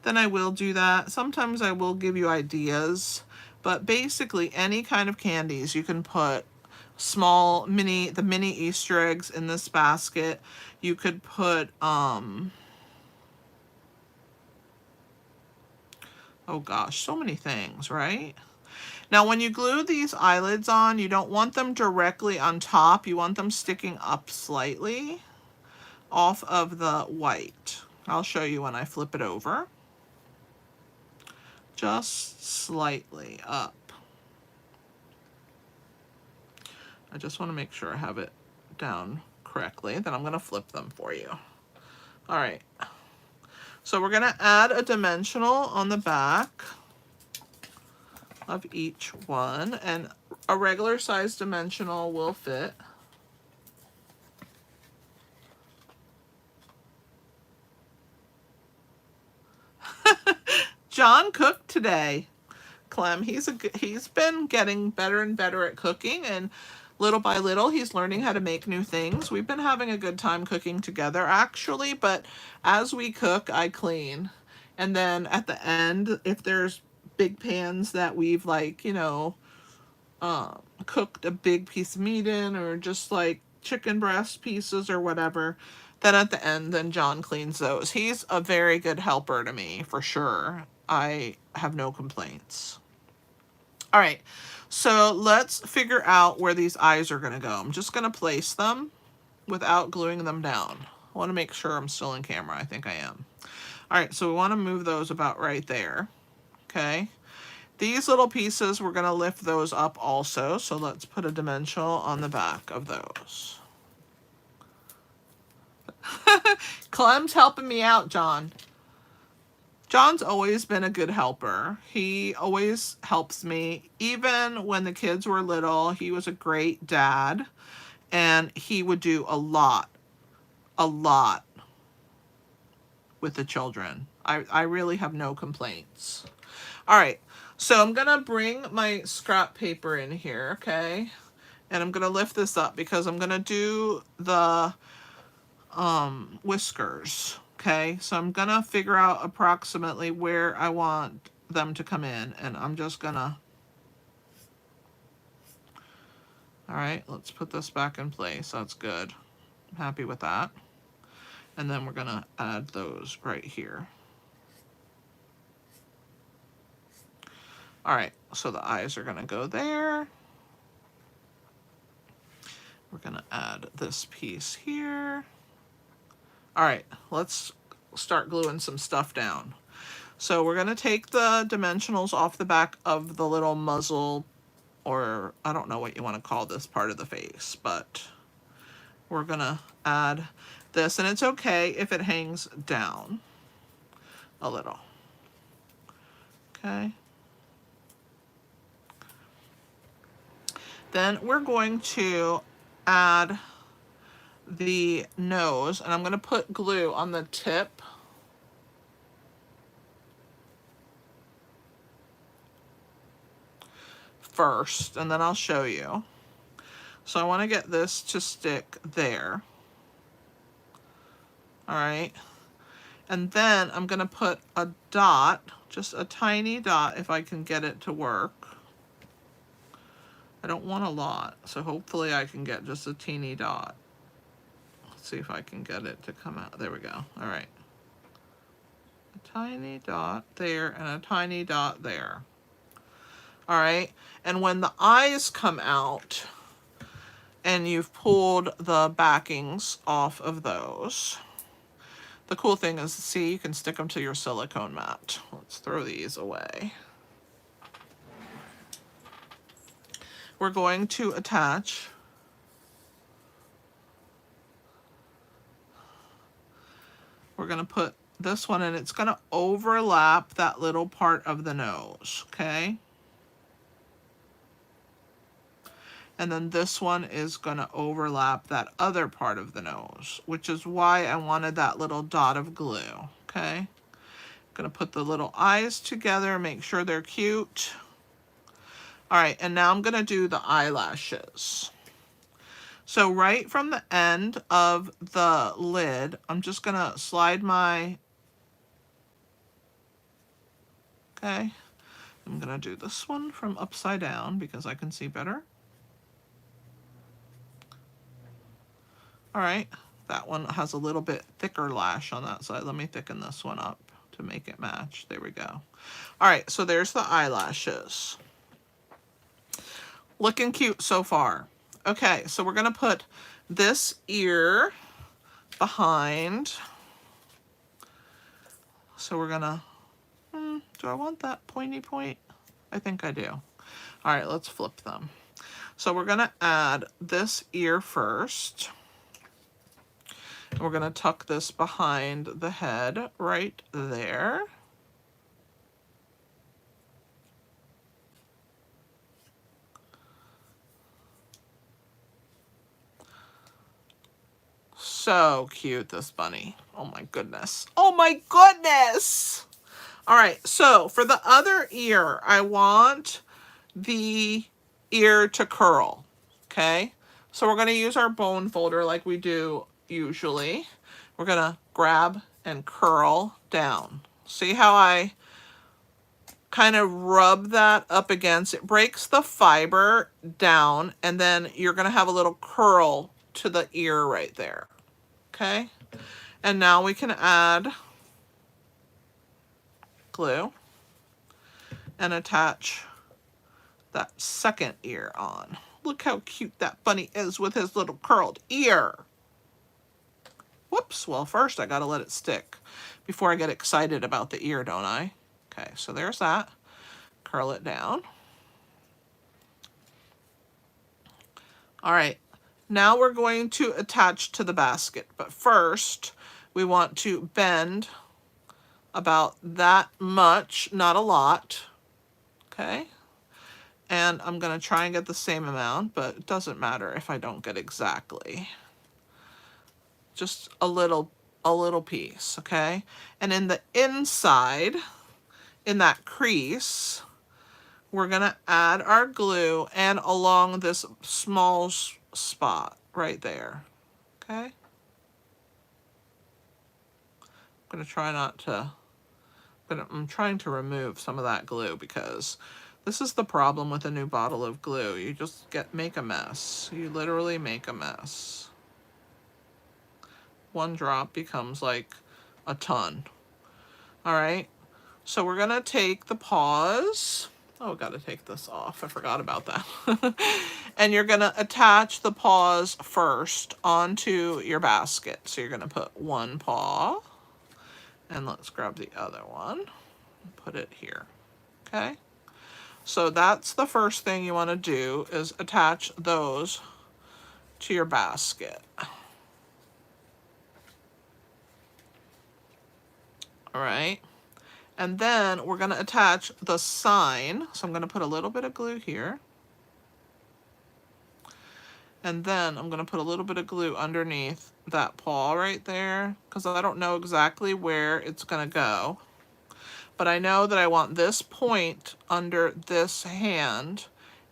then I will do that. Sometimes I will give you ideas, but basically any kind of candies you can put small the mini Easter eggs in this basket. You could put oh gosh, so many things, right? Now, when you glue these eyelids on, you don't want them directly on top. You want them sticking up slightly off of the white. I'll show you when I flip it over. Just slightly up. I just want to make sure I have it down correctly. Then I'm going to flip them for you. All right. So we're going to add a dimensional on the back of each one, and a regular size dimensional will fit. John cooked today. Clem, he's been getting better and better at cooking, and little by little he's learning how to make new things. We've been having a good time cooking together actually, but as we cook, I clean. And then at the end, if there's big pans that we've like, you know, cooked a big piece of meat in, or just like chicken breast pieces or whatever, then at the end, then John cleans those. He's a very good helper to me, for sure. I have no complaints. All right, so let's figure out where these eyes are going to go. I'm just going to place them without gluing them down. I want to make sure I'm still in camera. I think I am. All right, so we want to move those about right there. Okay. These little pieces, we're going to lift those up also. So let's put a dimensional on the back of those. Clem's helping me out, John. John's always been a good helper. He always helps me. Even when the kids were little, he was a great dad. And he would do a lot with the children. I really have no complaints. All right, so I'm gonna bring my scrap paper in here, okay? And I'm gonna lift this up because I'm gonna do the whiskers, okay? So I'm gonna figure out approximately where I want them to come in, and I'm just gonna, all right, let's put this back in place. That's good. I'm happy with that. And then we're gonna add those right here. All right, so the eyes are gonna go there. We're gonna add this piece here. All right, let's start gluing some stuff down. So we're gonna take the dimensionals off the back of the little muzzle, or I don't know what you wanna call this part of the face, but we're gonna add this, and it's okay if it hangs down a little, okay? Then we're going to add the nose, and I'm going to put glue on the tip. first, and then I'll show you. So I want to get this to stick there. All right. And then I'm going to put a dot, just a tiny dot, if I can get it to work. I don't want a lot, so hopefully I can get just a teeny dot. Let's see if I can get it to come out. There we go. All right. A tiny dot there and a tiny dot there. All right. And when the eyes come out and you've pulled the backings off of those, the cool thing is, see, you can stick them to your silicone mat. Let's throw these away. We're going to attach we're going to put this one, and it's going to overlap that little part of the nose, okay? And then this one is going to overlap that other part of the nose, which is why I wanted that little dot of glue, okay? I'm going to put the little eyes together, make sure they're cute. All right, and now I'm going to do the eyelashes. So right from the end of the lid, I'm just going to slide my, okay, I'm going to do this one from upside down because I can see better. All right, that one has a little bit thicker lash on that side. Let me thicken this one up to make it match. There we go. All right, so there's the eyelashes. Looking cute so far. Okay, so we're gonna put this ear behind. So we're gonna, do I want that pointy point? I think I do. All right, let's flip them. So we're gonna add this ear first. And we're gonna tuck this behind the head right there. So cute, this bunny. Oh my goodness. Oh my goodness! All right, so for the other ear, I want the ear to curl, okay? So we're gonna use our bone folder like we do usually. We're gonna grab and curl down. See how I kind of rub that up against it? Breaks the fiber down, and then you're gonna have a little curl to the ear right there. Okay, and now we can add glue and attach that second ear on. Look how cute that bunny is with his little curled ear. Whoops, well first I gotta let it stick before I get excited about the ear, don't I? Okay, so there's that. Curl it down. All right. Now we're going to attach to the basket, but first we want to bend about that much, not a lot, okay? And I'm gonna try and get the same amount, but it doesn't matter if I don't get exactly. Just a little piece, okay? And in the inside, in that crease, we're gonna add our glue and along this small spot right there, okay? I'm gonna try not to, I'm trying to remove some of that glue because this is the problem with a new bottle of glue. You just make a mess. You literally make a mess. One drop becomes like a ton. All right, so we're gonna take the paws. Oh, gotta take this off. I forgot about that. And you're gonna attach the paws first onto your basket. So you're gonna put one paw, and let's grab the other one and put it here, okay? So that's the first thing you wanna do is attach those to your basket. All right. And then we're gonna attach the sign. So I'm gonna put a little bit of glue here. And then I'm gonna put a little bit of glue underneath that paw right there, because I don't know exactly where it's gonna go. But I know that I want this point under this hand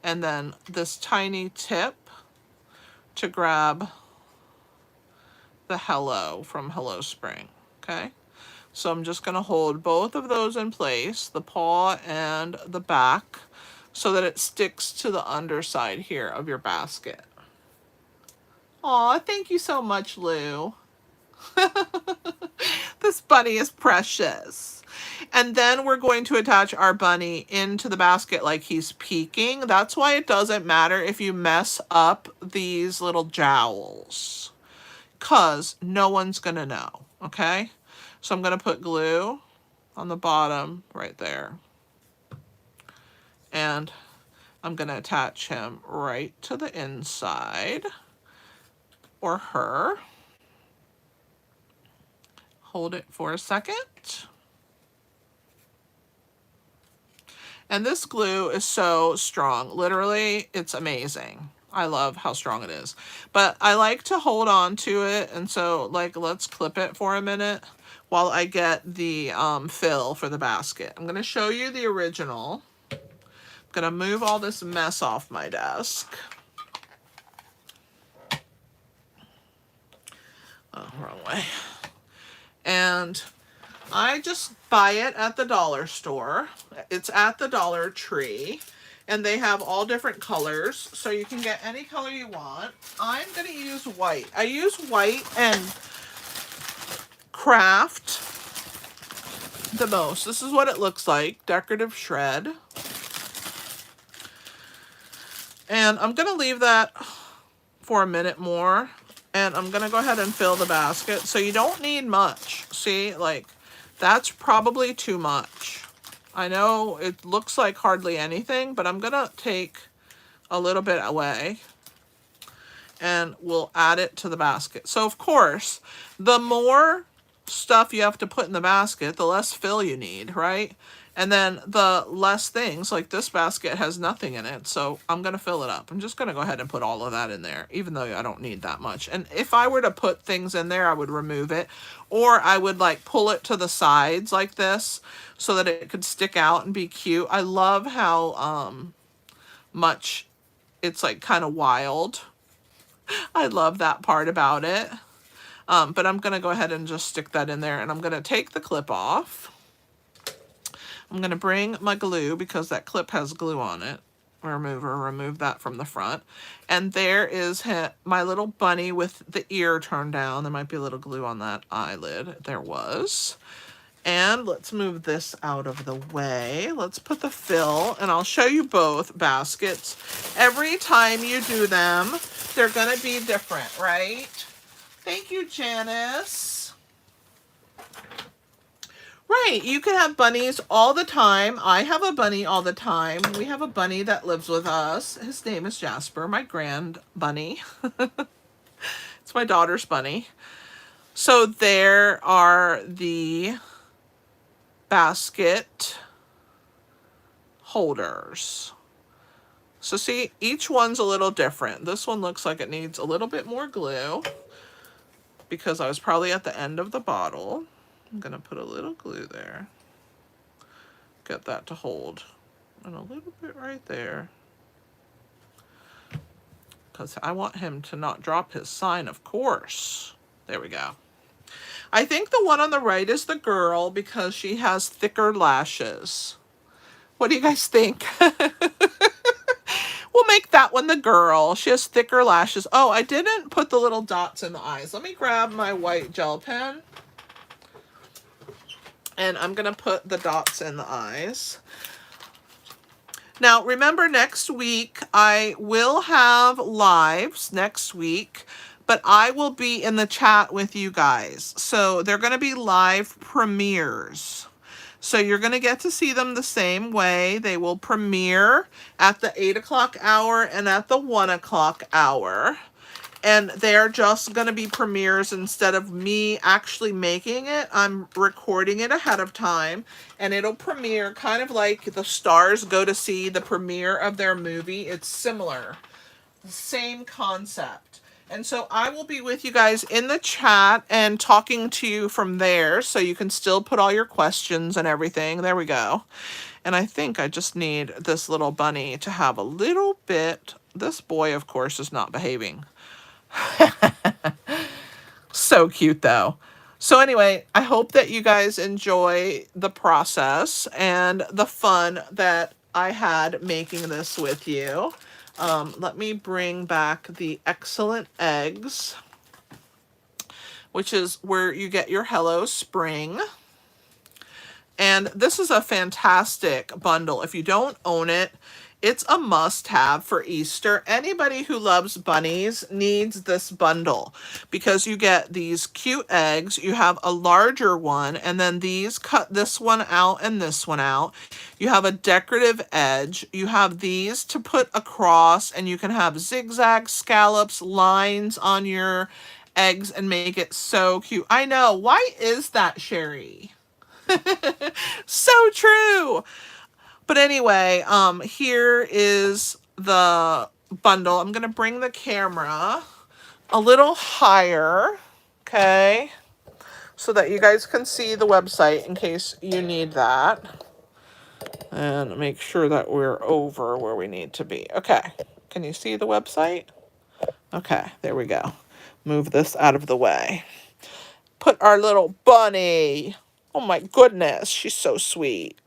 and then this tiny tip to grab the hello from Hello Spring, okay? So I'm just gonna hold both of those in place, the paw and the back, so that it sticks to the underside here of your basket. Aw, thank you so much, Lou. This bunny is precious. And then we're going to attach our bunny into the basket like he's peeking. That's why it doesn't matter if you mess up these little jowls, because no one's gonna know, okay? So I'm gonna put glue on the bottom right there. And I'm gonna attach him right to the inside, or her. Hold it for a second. And this glue is so strong. Literally, it's amazing. I love how strong it is. But I like to hold on to it, and so like let's clip it for a minute while I get the fill for the basket. I'm gonna show you the original. I'm gonna move all this mess off my desk. Oh, wrong way. And I just buy it at the dollar store. It's at the Dollar Tree. And they have all different colors, so you can get any color you want. I'm going to use white. I use white and craft the most. This is what it looks like, decorative shred. And I'm going to leave that for a minute more. And I'm going to go ahead and fill the basket. So you don't need much. See, like, that's probably too much. I know it looks like hardly anything, but I'm going to take a little bit away and we'll add it to the basket. So, of course, the more stuff you have to put in the basket, the less fill you need, right? And then the less things, like this basket has nothing in it, so I'm going to fill it up. I'm just going to go ahead and put all of that in there, even though I don't need that much. And if I were to put things in there, I would remove it. Or I would like pull it to the sides like this so that it could stick out and be cute. I love how much it's like kind of wild. I love that part about it. But I'm going to go ahead and just stick that in there. And I'm going to take the clip off. I'm going to bring my glue because that clip has glue on it. Remove that from the front. And there is my little bunny with the ear turned down. There might be a little glue on that eyelid. There was. And let's move this out of the way. Let's put the fill, and I'll show you both baskets. Every time you do them, they're going to be different, right? Thank you, Janice. Right, you can have bunnies all the time. I have a bunny all the time. We have a bunny that lives with us. His name is Jasper, my grand bunny. It's my daughter's bunny. So there are the basket holders. So see, each one's a little different. This one looks like it needs a little bit more glue because I was probably at the end of the bottle. I'm going to put a little glue there. Get that to hold. And a little bit right there. Because I want him to not drop his sign, of course. There we go. I think the one on the right is the girl because she has thicker lashes. What do you guys think? We'll make that one the girl. She has thicker lashes. Oh, I didn't put the little dots in the eyes. Let me grab my white gel pen. And I'm going to put the dots in the eyes. Now, remember next week, I will have lives next week, but I will be in the chat with you guys. So they're going to be live premieres. So you're going to get to see them the same way. They will premiere at the 8 o'clock hour and at the 1 o'clock hour. And they're just going to be premieres instead of me actually making it. I'm recording it ahead of time. And it'll premiere kind of like the stars go to see the premiere of their movie. It's similar. Same concept. And so I will be with you guys in the chat and talking to you from there. So you can still put all your questions and everything. There we go. And I think I just need this little bunny to have a little bit. This boy, of course, is not behaving. So cute, though. So anyway, I hope that you guys enjoy the process and the fun that I had making this with you. Let me bring back the excellent eggs, which is where you get your Hello Spring. And this is a fantastic bundle. If you don't own it, it's a must-have for Easter. Anybody who loves bunnies needs this bundle because you get these cute eggs. You have a larger one, and then these cut this one out and this one out. You have a decorative edge. You have these to put across, and you can have zigzag scallops, lines on your eggs and make it so cute. I know. Why is that, Sherry? So true. But anyway, here is the bundle. I'm going to bring the camera a little higher, okay, so that you guys can see the website in case you need that. And make sure that we're over where we need to be. Okay, can you see the website? Okay, there we go. Move this out of the way. Put our little bunny. Oh my goodness, she's so sweet.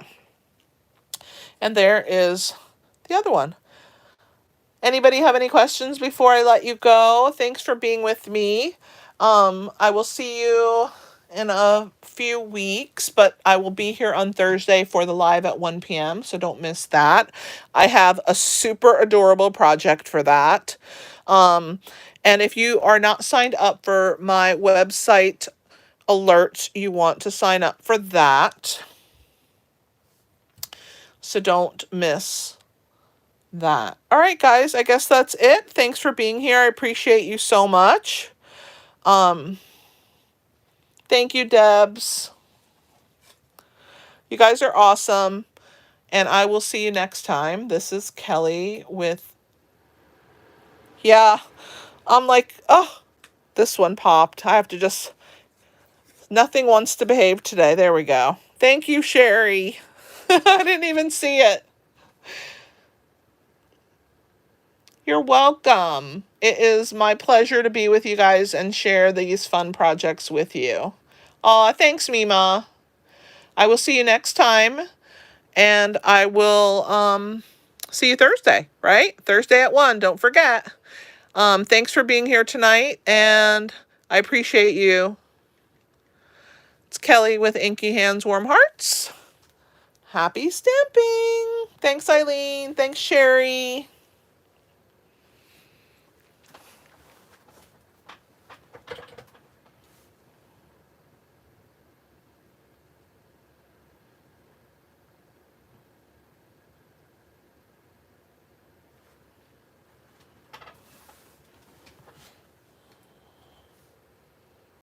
And there is the other one. Anybody have any questions before I let you go? Thanks for being with me. I will see you in a few weeks, but I will be here on Thursday for the live at 1 p.m., so don't miss that. I have a super adorable project for that. And if you are not signed up for my website alerts, you want to sign up for that. So don't miss that. All right, guys, I guess that's it. Thanks for being here. I appreciate you so much. Thank you, Debs. You guys are awesome. And I will see you next time. This is Kelly with... Yeah, I'm like, oh, this one popped. I have to just... Nothing wants to behave today. There we go. Thank you, Sherry. I didn't even see it. You're welcome. It is my pleasure to be with you guys and share these fun projects with you. Aw, thanks, Mima. I will see you next time, and I will see you Thursday, right? Thursday at 1, don't forget. Thanks for being here tonight, and I appreciate you. It's Kelly with Inky Hands Warm Hearts. Happy stamping. Thanks, Eileen. Thanks, Sherry.